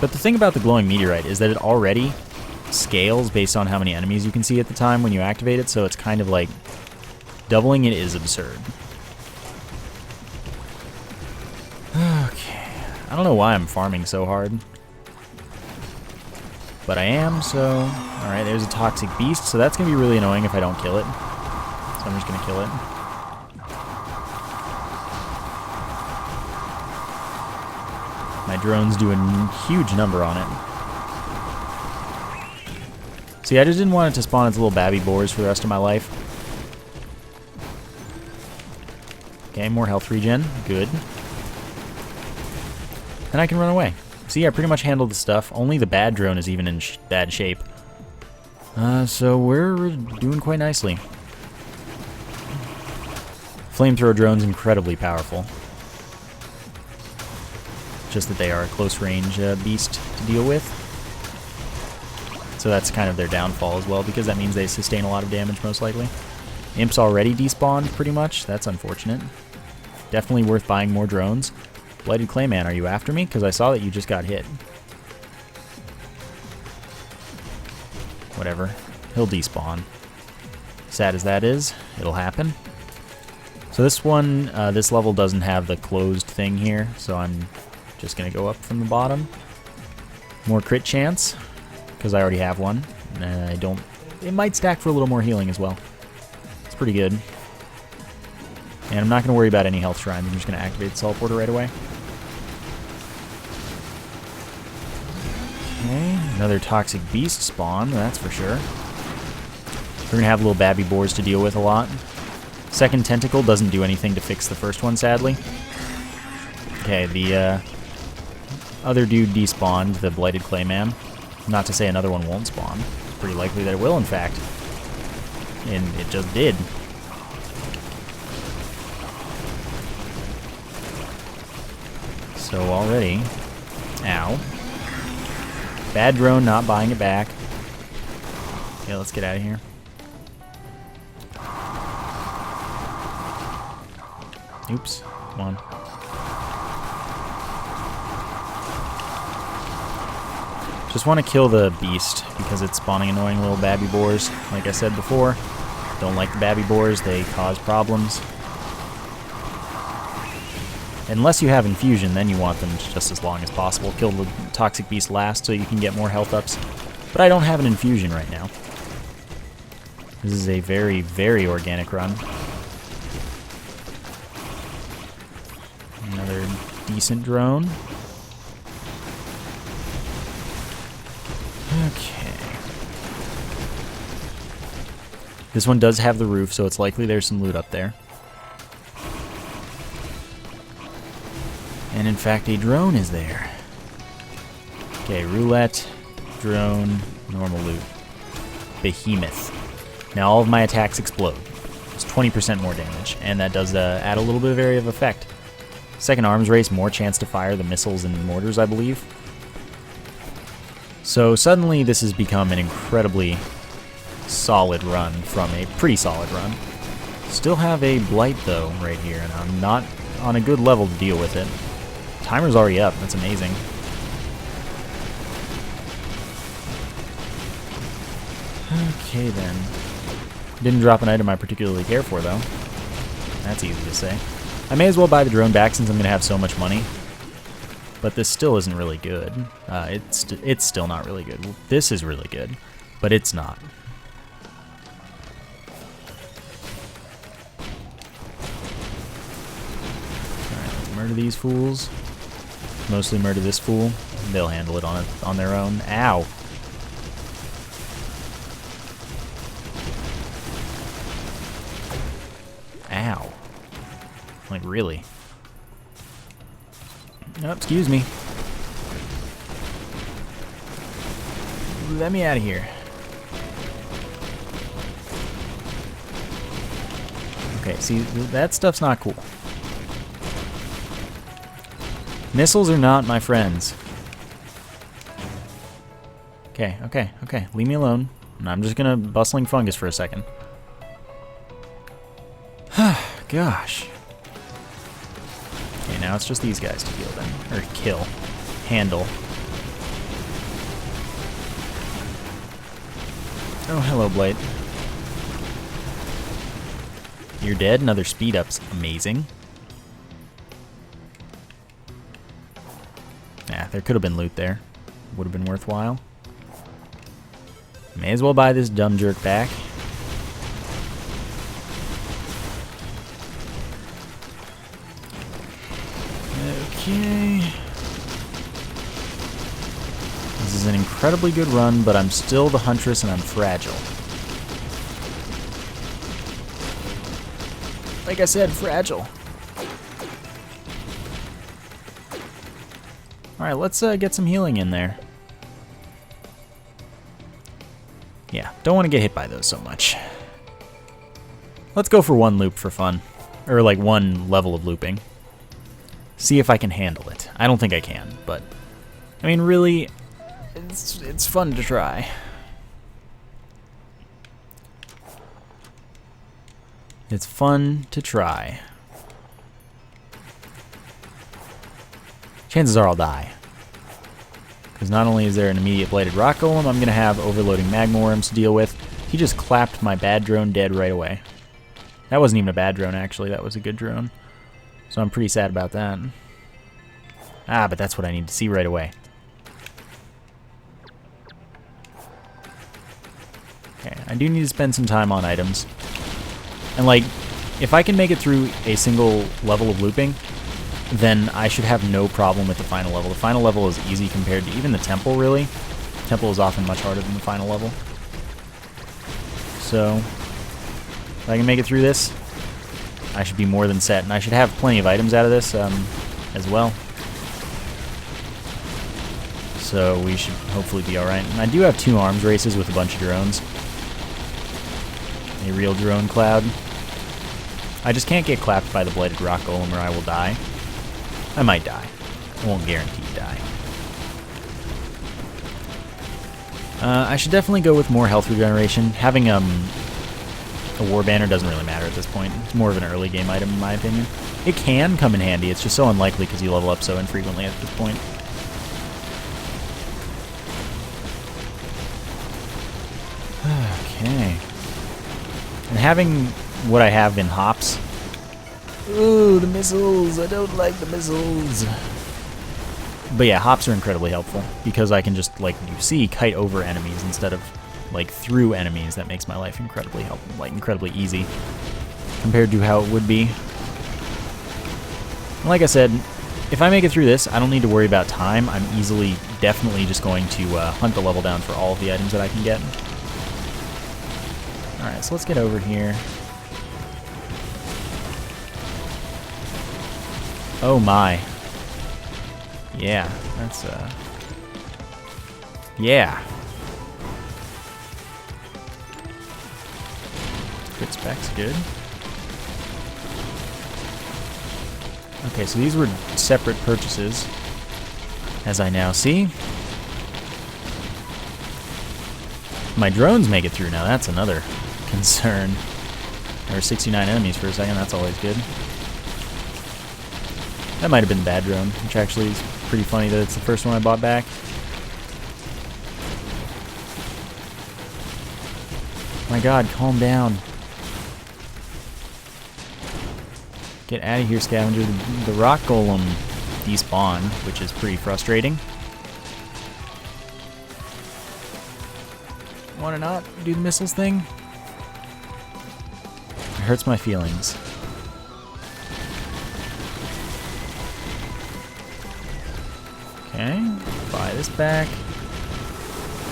But the thing about the glowing meteorite is that it already scales based on how many enemies you can see at the time when you activate it, so it's kind of like doubling it is absurd. Okay. I don't know why I'm farming so hard. But I am, so... Alright, there's a toxic beast, so that's going to be really annoying if I don't kill it. So I'm just going to kill it. My drones do a huge number on it. See, I just didn't want it to spawn its little babby boars for the rest of my life. Okay, more health regen. Good. And I can run away. See, I pretty much handled the stuff. Only the bad drone is even in bad shape. So we're doing quite nicely. Flamethrower drone's incredibly powerful. Just that they are a close-range beast to deal with. So that's kind of their downfall as well, because that means they sustain a lot of damage, most likely. Imp's already despawned, pretty much. That's unfortunate. Definitely worth buying more drones. Blighted Clayman, are you after me? Because I saw that you just got hit. Whatever. He'll despawn. Sad as that is, it'll happen. So this one, this level doesn't have the closed thing here, so I'm just going to go up from the bottom. More crit chance, because I already have one. I don't... It might stack for a little more healing as well. pretty good. And I'm not going to worry about any health shrines. I'm just going to activate the teleporter right away. Okay, another toxic beast spawn, that's for sure. We're going to have little babby boars to deal with a lot. Second tentacle doesn't do anything to fix the first one, sadly. Okay, the other dude despawned, the blighted clayman. Not to say another one won't spawn. It's pretty likely that it will, in fact. And it just did. So already... Ow. Bad drone, not buying it back. Okay, let's get out of here. Oops. Come on. Just want to kill the beast because it's spawning annoying little babby boars. Like I said before, don't like the babby boars. They cause problems. Unless you have infusion, then you want them just as long as possible. Kill the toxic beast last so you can get more health ups. But I don't have an infusion right now. This is a very, very organic run. Another decent drone. Okay. This one does have the roof, so it's likely there's some loot up there. And in fact, a drone is there. Okay, roulette, drone, normal loot. Behemoth. Now all of my attacks explode. It's 20% more damage, and that does add a little bit of area of effect. Second arms race, more chance to fire the missiles and mortars, I believe. So suddenly this has become an incredibly solid run from a pretty solid run. Still have a blight though right here, and I'm not on a good level to deal with it. Timer's already up, that's amazing. Okay then. Didn't drop an item I particularly care for though. That's easy to say. I may as well buy the drone back since I'm going to have so much money. But this still isn't really good. It's still not really good. This is really good, but it's not. Alright, let's murder these fools. Mostly murder this fool. They'll handle it on their own. Ow! Ow. Like, really? Oh, excuse me. Let me out of here. Okay, see, that stuff's not cool. Missiles are not my friends. Okay, okay, okay. Leave me alone. And I'm just gonna bustling fungus for a second. Gosh. Okay, now it's just these guys to deal then. Or kill. Handle. Oh, hello, Blight. You're dead. Another speed up's amazing. Nah, there could have been loot there. Would have been worthwhile. May as well buy this dumb jerk back. Okay. This is an incredibly good run, but I'm still the Huntress and I'm fragile. Like I said, fragile. Alright, let's get some healing in there. Yeah, don't want to get hit by those so much. Let's go for one loop for fun. Or like one level of looping. See if I can handle it. I don't think I can, but I mean, really, it's fun to try. It's fun to try. Chances are I'll die. Because not only is there an immediate Blighted Rock Golem, I'm going to have overloading Magma Worms to deal with. He just clapped my bad drone dead right away. That wasn't even a bad drone, actually. That was a good drone. So I'm pretty sad about that. Ah, but that's what I need to see right away. Okay, I do need to spend some time on items. And like, if I can make it through a single level of looping, then I should have no problem with the final level. The final level is easy compared to even the temple, really. Temple is often much harder than the final level. So, if I can make it through this, I should be more than set. And I should have plenty of items out of this as well. So we should hopefully be alright. And I do have 2 arms races with a bunch of drones. A real drone cloud. I just can't get clapped by the Blighted Rock Golem or I will die. I might die. I won't guarantee die. I should definitely go with more health regeneration. Having a war banner doesn't really matter at this point. It's more of an early game item in my opinion. It can come in handy, it's just so unlikely because you level up so infrequently at this point. Okay. And having what I have in hops. Ooh, the missiles! I don't like the missiles! But yeah, hops are incredibly helpful because I can just, like you see, kite over enemies instead of like through enemies. That makes my life incredibly helpful, like incredibly easy compared to how it would be. Like I said, if I make it through this, I don't need to worry about time. I'm definitely just going to hunt the level down for all of the items that I can get. Alright, so let's get over here. Oh my. Yeah, that's, yeah. Crit spec's good. Okay, so these were separate purchases, as I now see. My drones make it through now, that's another concern. There were 69 enemies for a second, that's always good. That might have been the bad drone, which actually is pretty funny that it's the first one I bought back. My god, calm down. Get out of here, scavenger. The rock golem despawned, which is pretty frustrating. Want to not do the missiles thing? It hurts my feelings. Okay, buy this back.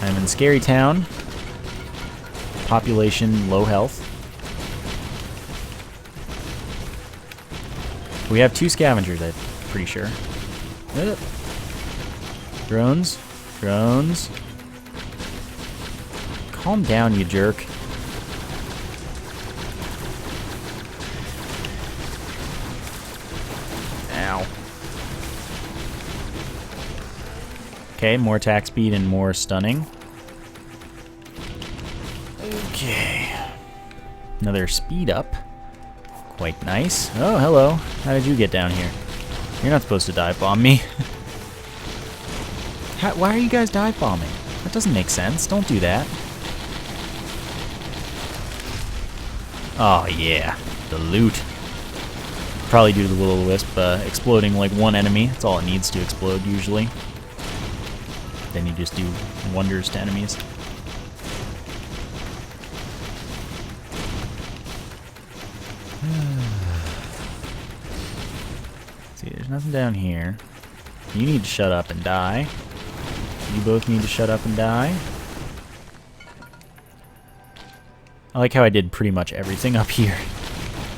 I'm in Scary Town. Population low health. We have 2 scavengers, I'm pretty sure. Drones. Drones. Calm down, you jerk. Ow. Okay, more attack speed and more stunning. Okay. Another speed up. Quite nice. Oh, hello. How did you get down here? You're not supposed to dive bomb me. Why are you guys dive bombing? That doesn't make sense. Don't do that. Oh, yeah. The loot. Probably due to the will-o-wisp exploding like one enemy. That's all it needs to explode, usually. Then you just do wonders to enemies. See, there's nothing down here. You need to shut up and die. You both need to shut up and die. I like how I did pretty much everything up here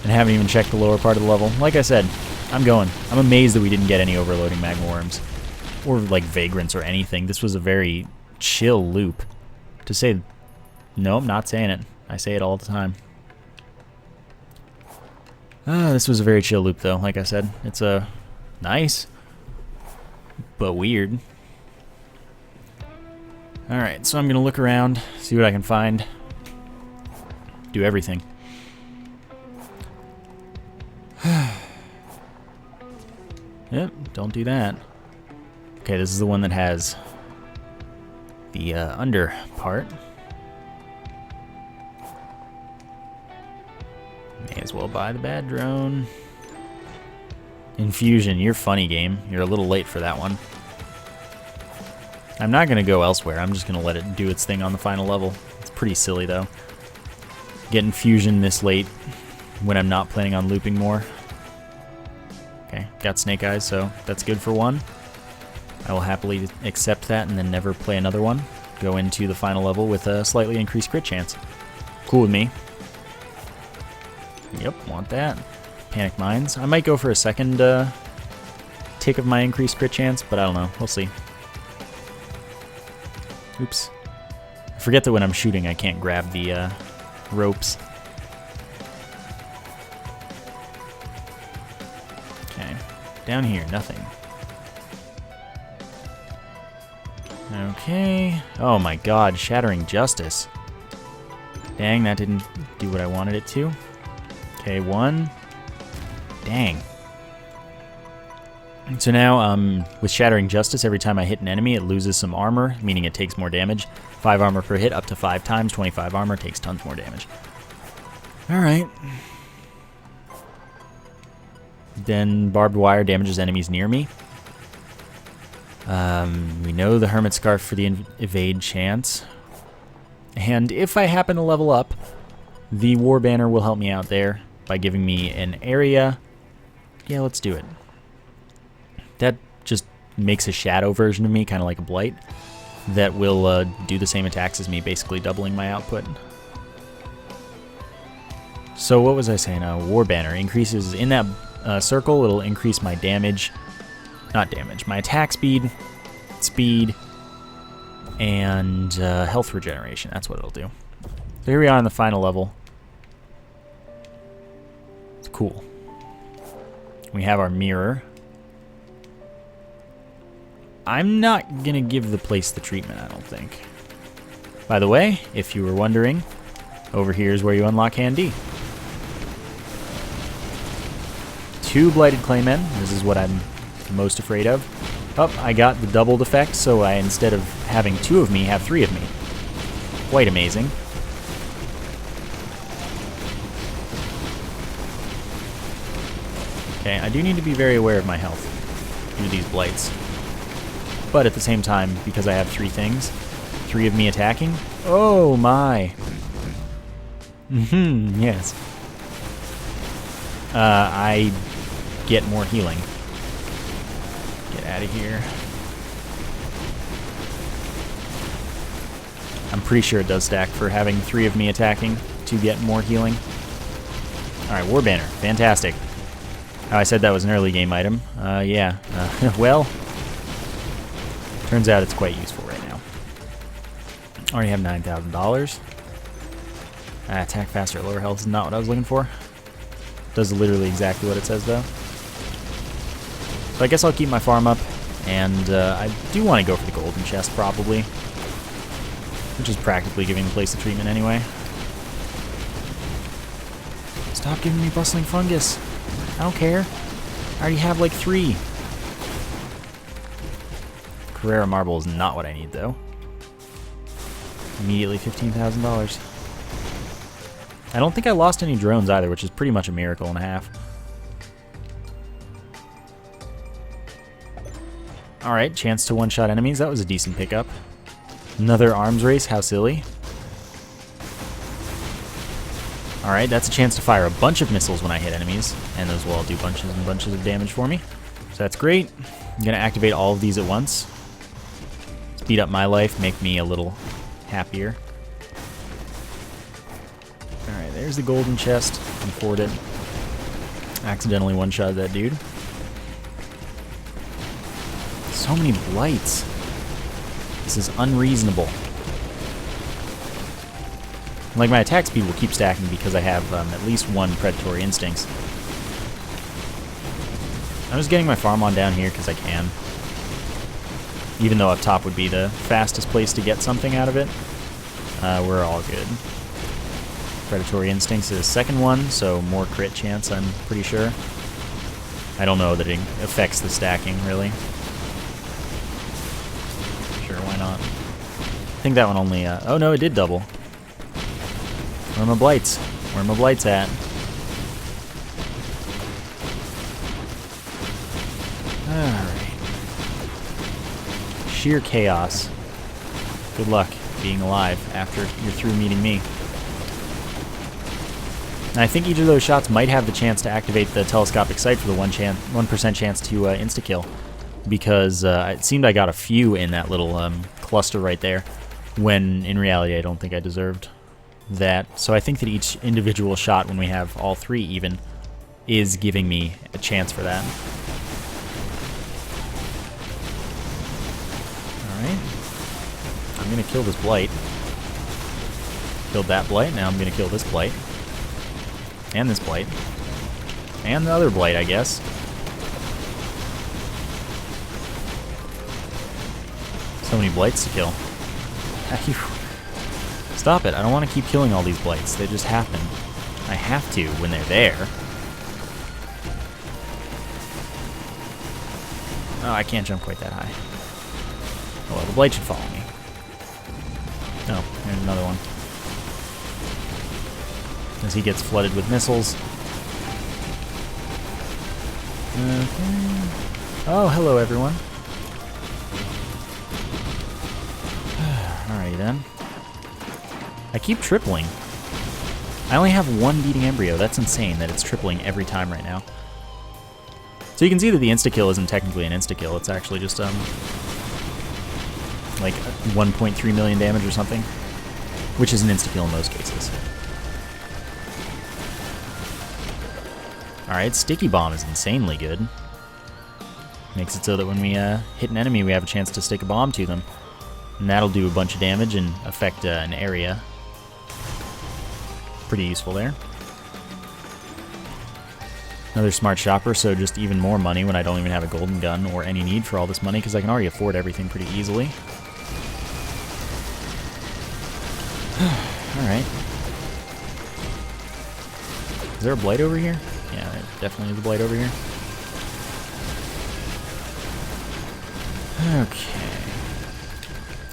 and haven't even checked the lower part of the level. Like I said, I'm going. I'm amazed that we didn't get any overloading magma worms or like vagrants or anything. This was a very chill loop. To say, no, I'm not saying it. I say it all the time. This was a very chill loop though, like I said. It's nice, but weird. Alright, so I'm going to look around, see what I can find. Do everything. Yep, don't do that. Okay, this is the one that has the under part. May as well buy the bad drone. Infusion, you're funny, game. You're a little late for that one. I'm not going to go elsewhere. I'm just going to let it do its thing on the final level. It's pretty silly, though. Get infusion this late. when I'm not planning on looping more. Okay, got Snake Eyes, so that's good for one. I will happily accept that and then never play another one. Go into the final level with a slightly increased crit chance. Cool with me. Yep, want that. Panic Mines. I might go for a second tick of my increased crit chance, but I don't know. We'll see. Oops. I forget that when I'm shooting I can't grab the ropes. Okay. Down here, nothing. Okay. Oh my god, Shattering Justice. Dang, that didn't do what I wanted it to. Okay, one. Dang. So now, with Shattering Justice, every time I hit an enemy, it loses some armor, meaning it takes more damage. 5 armor per hit, up to 5 times. 25 armor takes tons more damage. Alright. Then Barbed Wire damages enemies near me. We know the Hermit Scarf for the evade chance. And if I happen to level up, the War Banner will help me out there by giving me an area. Yeah, let's do it. That just makes a shadow version of me, kind of like a Blight, that will do the same attacks as me, basically doubling my output. So what was I saying? War Banner increases in that circle. It'll increase my damage. Not damage, my attack speed, and health regeneration. That's what it'll do. So here we are on the final level. It's cool. We have our mirror. I'm not going to give the place the treatment, I don't think. By the way, if you were wondering, over here is where you unlock Hand D. 2 Blighted Claymen. This is what I'm most afraid of. Oh, I got the doubled effect, so I, instead of having 2 of me, have 3 of me. Quite amazing. Okay, I do need to be very aware of my health due to these blights. But at the same time, because I have 3 things, 3 of me attacking, oh my! Yes. I get more healing. Get out of here. I'm pretty sure it does stack for having 3 of me attacking to get more healing. Alright, War Banner. Fantastic. Oh, I said that was an early game item. Yeah. Well, turns out it's quite useful right now. Already have $9,000. Attack faster, lower health is not what I was looking for. Does literally exactly what it says, though. So I guess I'll keep my farm up, and I do want to go for the golden chest, probably. Which is practically giving the place the treatment anyway. Stop giving me bustling fungus. I don't care. I already have like 3. Carrera Marble is not what I need, though. Immediately $15,000. I don't think I lost any drones either, which is pretty much a miracle and a half. Alright, chance to one-shot enemies. That was a decent pickup. Another arms race. How silly. Alright, that's a chance to fire a bunch of missiles when I hit enemies, and those will all do bunches and bunches of damage for me. So that's great. I'm going to activate all of these at once. Speed up my life, make me a little happier. Alright, there's the golden chest. Can afford it. Accidentally one-shot that dude. So many blights. This is unreasonable. Like, my attack speed will keep stacking because I have at least 1 predatory instincts. I'm just getting my farm on down here because I can. Even though up top would be the fastest place to get something out of it. We're all good. Predatory instincts is the second one, so more crit chance, I'm pretty sure. I don't know that it affects the stacking, really. Sure, why not? I think that one only... oh no, it did double. Where are my blights? Where are my blights at? Alright. Sheer chaos. Good luck being alive after you're through meeting me. And I think each of those shots might have the chance to activate the telescopic sight for the 1% chance to insta-kill. Because it seemed I got a few in that little cluster right there, when in reality I don't think I deserved that. So I think that each individual shot, when we have all three even, is giving me a chance for that. Alright. I'm going to kill this Blight. Killed that Blight, now I'm going to kill this Blight. And this Blight. And the other Blight, I guess. So many Blights to kill. Stop it, I don't want to keep killing all these Blights. They just happen. I have to when they're there. Oh, I can't jump quite that high. Oh, well, the Blight should follow me. Oh, there's another one. As he gets flooded with missiles. Okay. Oh, hello everyone. Alrighty then. I keep tripling. I only have one beating embryo. That's insane that it's tripling every time right now. So you can see that the insta-kill isn't technically an insta-kill. It's actually just, like 1.3 million damage or something. Which is an insta-kill in most cases. Alright, Sticky Bomb is insanely good. Makes it so that when we hit an enemy, we have a chance to stick a bomb to them. And that'll do a bunch of damage and affect an area. Pretty useful there. Another smart shopper, so just even more money when I don't even have a golden gun or any need for all this money, because I can already afford everything pretty easily. Alright. Is there a Blight over here? Yeah, there definitely is a Blight over here. Okay.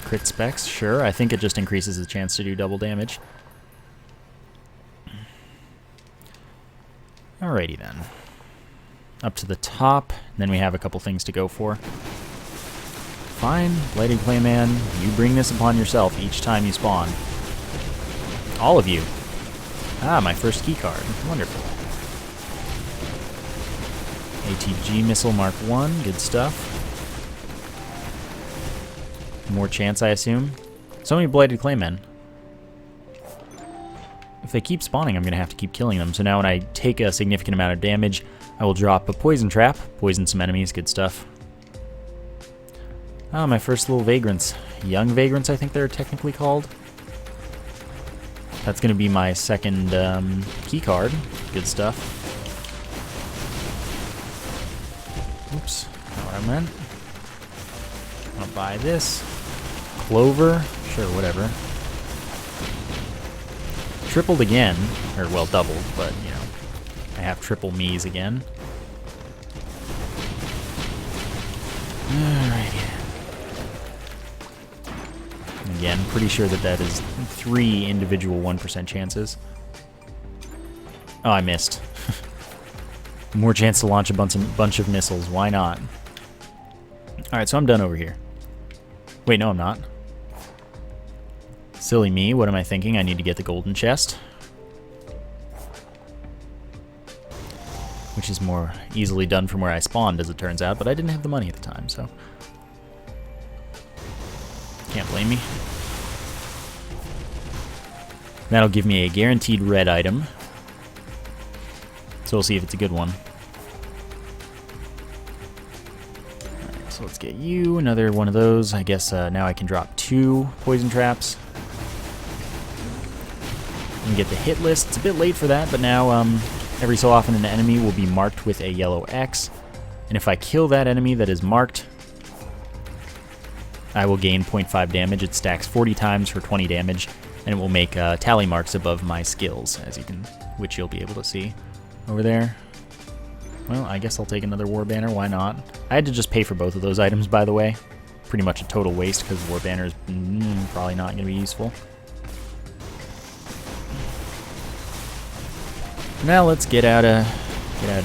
Crit specs, sure. I think it just increases the chance to do double damage. Alrighty then. Up to the top, then we have a couple things to go for. Fine, Lighting Clayman, you bring this upon yourself each time you spawn. All of you. Ah, my first key card. Wonderful. ATG Missile Mark 1, good stuff. More chance, I assume. So many Blighted Claymen. If they keep spawning, I'm going to have to keep killing them. So now when I take a significant amount of damage, I will drop a Poison Trap, poison some enemies, good stuff. Ah, my first little Vagrants. Young Vagrants, I think they're technically called. That's going to be my second key card. Good stuff. Oops, not what I meant. I'll buy this. Clover, sure, whatever. Tripled again, or well, doubled, but you know, I have triple me's again. Alrighty. Again, pretty sure that that is 3 individual 1% chances. Oh, I missed. More chance to launch a bunch of missiles. Why not? Alright, so I'm done over here. Wait, no, I'm not. Silly me, what am I thinking? I need to get the golden chest. Which is more easily done from where I spawned, as it turns out, but I didn't have the money at the time, so... Can't blame me. That'll give me a guaranteed red item. So we'll see if it's a good one. Alright, so let's get you another one of those. I guess now I can drop 2 poison traps. And get the hit list. It's a bit late for that, but now every so often an enemy will be marked with a yellow X. And if I kill that enemy that is marked, I will gain 0.5 damage. It stacks 40 times for 20 damage, and it will make tally marks above my skills, which you'll be able to see over there. Well, I guess I'll take another War Banner. Why not? I had to just pay for both of those items, by the way. Pretty much a total waste because War Banner is probably not going to be useful. Now let's get out of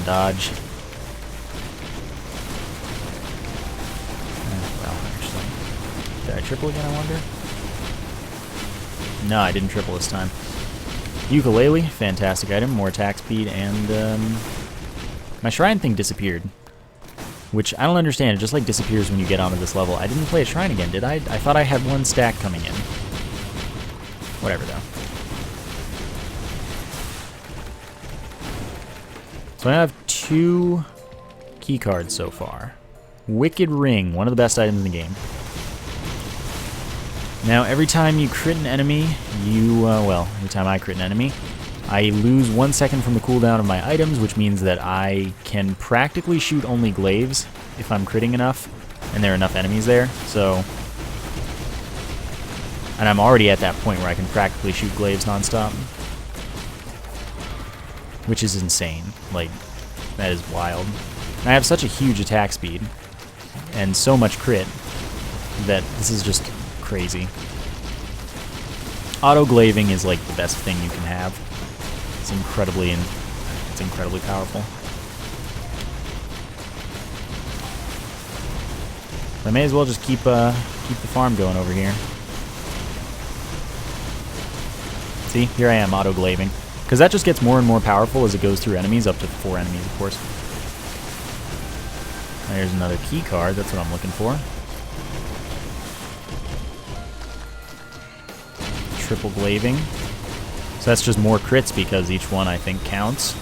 Dodge. Well, actually, did I triple again? I wonder. No, I didn't triple this time. Ukulele, fantastic item, more attack speed, and my shrine thing disappeared. Which, I don't understand, it just like disappears when you get onto this level. I didn't play a shrine again, did I? I thought I had one stack coming in. Whatever, though. So I have 2 key cards so far. Wicked Ring, one of the best items in the game. Now, every time you crit an enemy, every time I crit an enemy, I lose 1 second from the cooldown of my items, which means that I can practically shoot only glaives if I'm critting enough, and there are enough enemies there, so... And I'm already at that point where I can practically shoot glaives nonstop. Which is insane. Like, that is wild. And I have such a huge attack speed, and so much crit, that this is just crazy. Auto-glaving is like the best thing you can have. It's incredibly powerful. I may as well just keep the farm going over here. See, here I am auto-glaving. Because that just gets more and more powerful as it goes through enemies, up to 4 enemies, of course. There's another key card, that's what I'm looking for. Triple glaving. So that's just more crits because each one, I think, counts.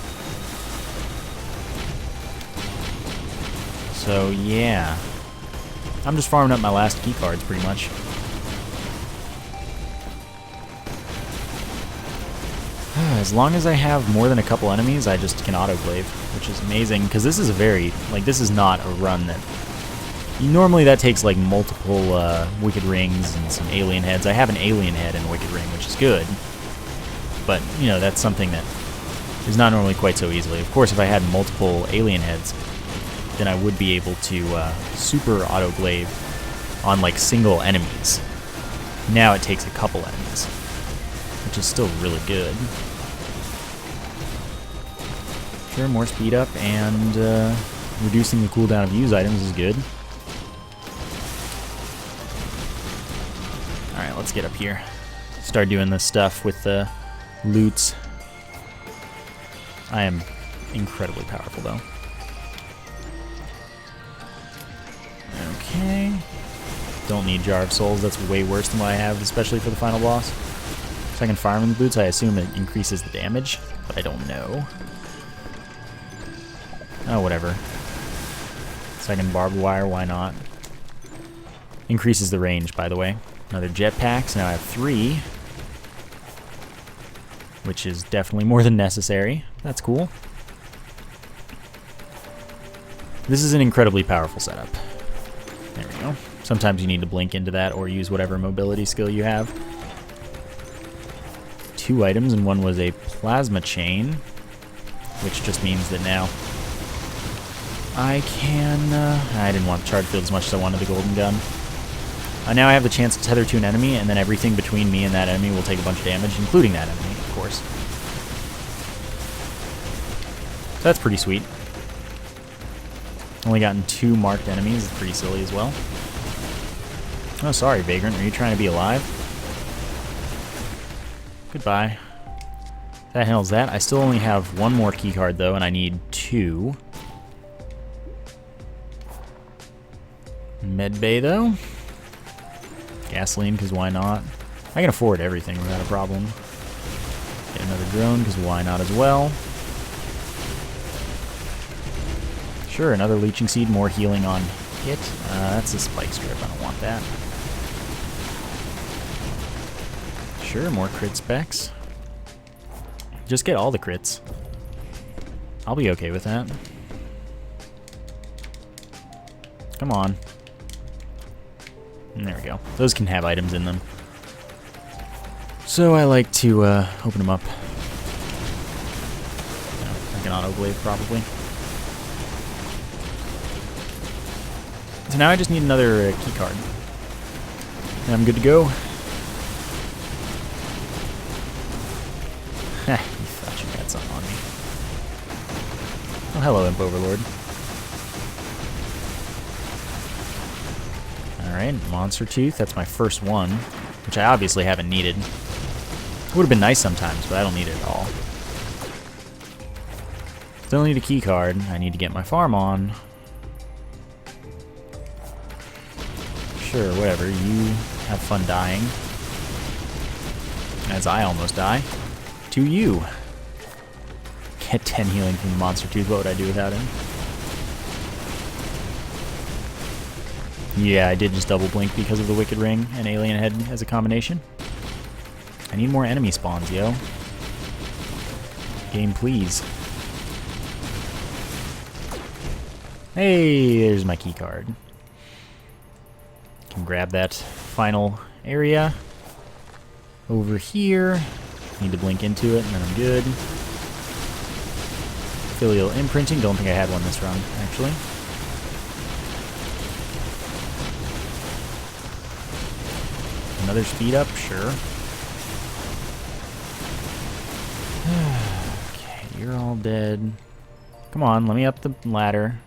So, yeah. I'm just farming up my last key cards, pretty much. As long as I have more than a couple enemies, I just can autoclave, which is amazing, because this is a very, like, this is not a run that... Normally that takes, like, multiple Wicked Rings and some alien heads. I have an alien head in Wicked Ring, which is good. But, you know, that's something that is not normally quite so easily. Of course, if I had multiple alien heads, then I would be able to super autoclave on, like, single enemies. Now it takes a couple enemies, which is still really good. Sure, more speed up, and reducing the cooldown of use items is good. Alright, let's get up here. Start doing this stuff with the loots. I am incredibly powerful, though. Okay. Don't need Jar of Souls, that's way worse than what I have, especially for the final boss. So I can farm in the boots, I assume it increases the damage, but I don't know. Oh, whatever. Second barbed wire, why not? Increases the range, by the way. Another jetpack, so now I have 3. Which is definitely more than necessary. That's cool. This is an incredibly powerful setup. There we go. Sometimes you need to blink into that or use whatever mobility skill you have. 2 items, and one was a plasma chain, which just means that now I can... I didn't want the charge field as much as I wanted the golden gun. Now I have the chance to tether to an enemy, and then everything between me and that enemy will take a bunch of damage, including that enemy, of course. So that's pretty sweet. Only gotten 2 marked enemies. It's pretty silly as well. Oh, sorry, Vagrant. Are you trying to be alive? Goodbye. That handles that. I still only have 1 more keycard, though, and I need 2. Medbay, though. Gasoline, because why not? I can afford everything without a problem. Get another drone, because why not as well? Sure, another leeching seed, more healing on hit. That's a spike strip, I don't want that. Sure, more crit specs. Just get all the crits. I'll be okay with that. Come on. And there we go. Those can have items in them. So I like to open them up. Like an autoclave, probably. So now I just need another key card. And I'm good to go. Heh, you thought you had something on me. Oh, hello, Imp Overlord. Alright, Monster Tooth. That's my first one, which I obviously haven't needed. Would have been nice sometimes, but I don't need it at all. Still need a key card. I need to get my farm on. Sure, whatever. You have fun dying. As I almost die. To you. Get 10 healing from the Monster Tooth. What would I do without him? Yeah, I did just double blink because of the Wicked Ring and Alien Head as a combination. I need more enemy spawns, yo. Game, please. Hey, there's my key card. Can grab that final area over here. Need to blink into it, and then I'm good. Filial imprinting. Don't think I had one this run, actually. Another speed up, sure. Okay, you're all dead. Come on, let me up the ladder.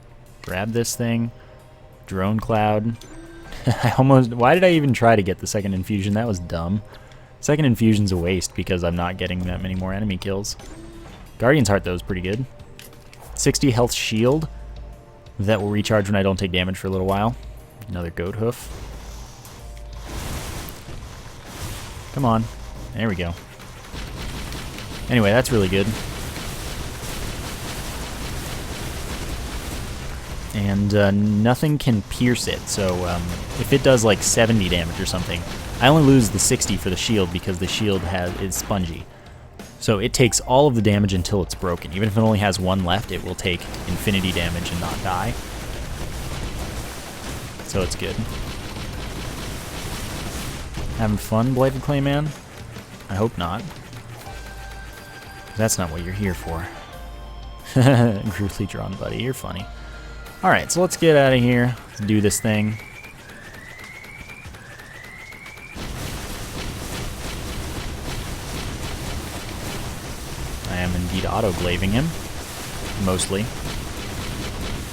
Grab this thing. Drone cloud. Why did I even try to get the second infusion? That was dumb. Second infusion's a waste because I'm not getting that many more enemy kills. Guardian's Heart, though, is pretty good. 60 health shield. That will recharge when I don't take damage for a little while. Another goat hoof. Come on. There we go. Anyway, that's really good. And nothing can pierce it, so if it does like 70 damage or something, I only lose the 60 for the shield because the shield is spongy. So it takes all of the damage until it's broken. Even if it only has one left, it will take infinity damage and not die. So it's good. Having fun, Blighted Clayman? I hope not. That's not what you're here for. Crudely drawn, buddy. You're funny. Alright, so let's get out of here. Let's do this thing. I am indeed auto-glaving him. Mostly.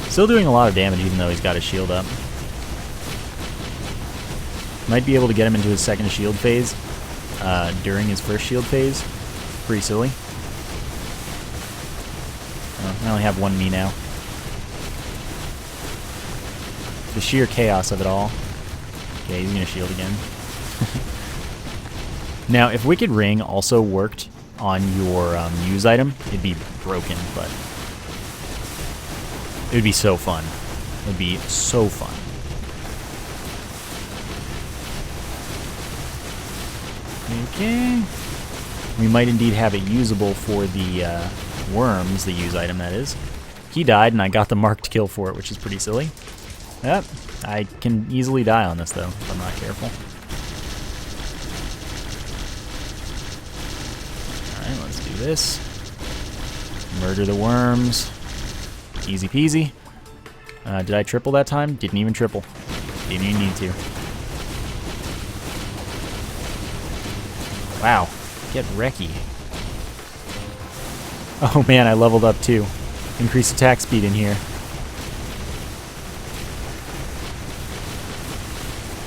Still doing a lot of damage even though he's got his shield up. Might be able to get him into his second shield phase during his first shield phase. Pretty silly. I only have one me now. The sheer chaos of it all. Okay, he's gonna shield again. Now, if Wicked Ring also worked on your use item, it'd be broken, but it would be so fun. It would be so fun. Okay. We might indeed have it usable for the worms, the use item, that is. He died, and I got the marked kill for it, which is pretty silly. Yep, I can easily die on this, though, if I'm not careful. Alright, let's do this. Murder the worms. Easy peasy. Did I triple that time? Didn't even triple. Didn't even need to. Wow, get wrecky. Oh man, I leveled up too. Increased attack speed in here.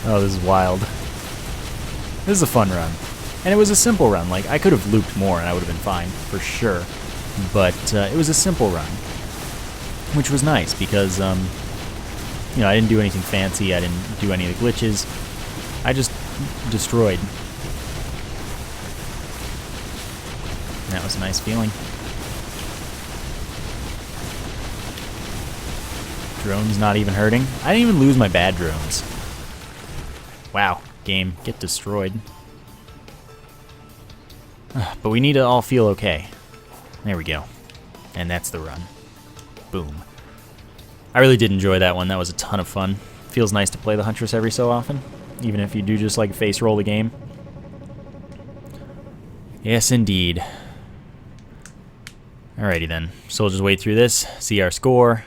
Oh, this is wild. This is a fun run. And it was a simple run. Like, I could have looped more and I would have been fine, for sure. But it was a simple run. Which was nice because, you know, I didn't do anything fancy. I didn't do any of the glitches. I just destroyed. And that was a nice feeling. Drones not even hurting. I didn't even lose my bad drones. Wow, game, get destroyed. But we need to all feel okay. There we go. And that's the run. Boom. I really did enjoy that one. That was a ton of fun. Feels nice to play the Huntress every so often, even if you do just like face roll the game. Yes, indeed. Alrighty then. So we'll just wait through this, see our score.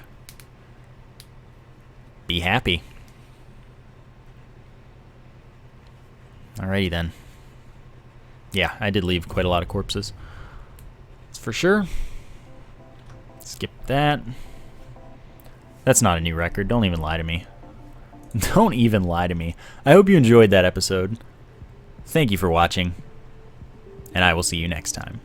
Be happy. Alrighty then. Yeah, I did leave quite a lot of corpses. That's for sure. Skip that. That's not a new record. Don't even lie to me. Don't even lie to me. I hope you enjoyed that episode. Thank you for watching. and I will see you next time.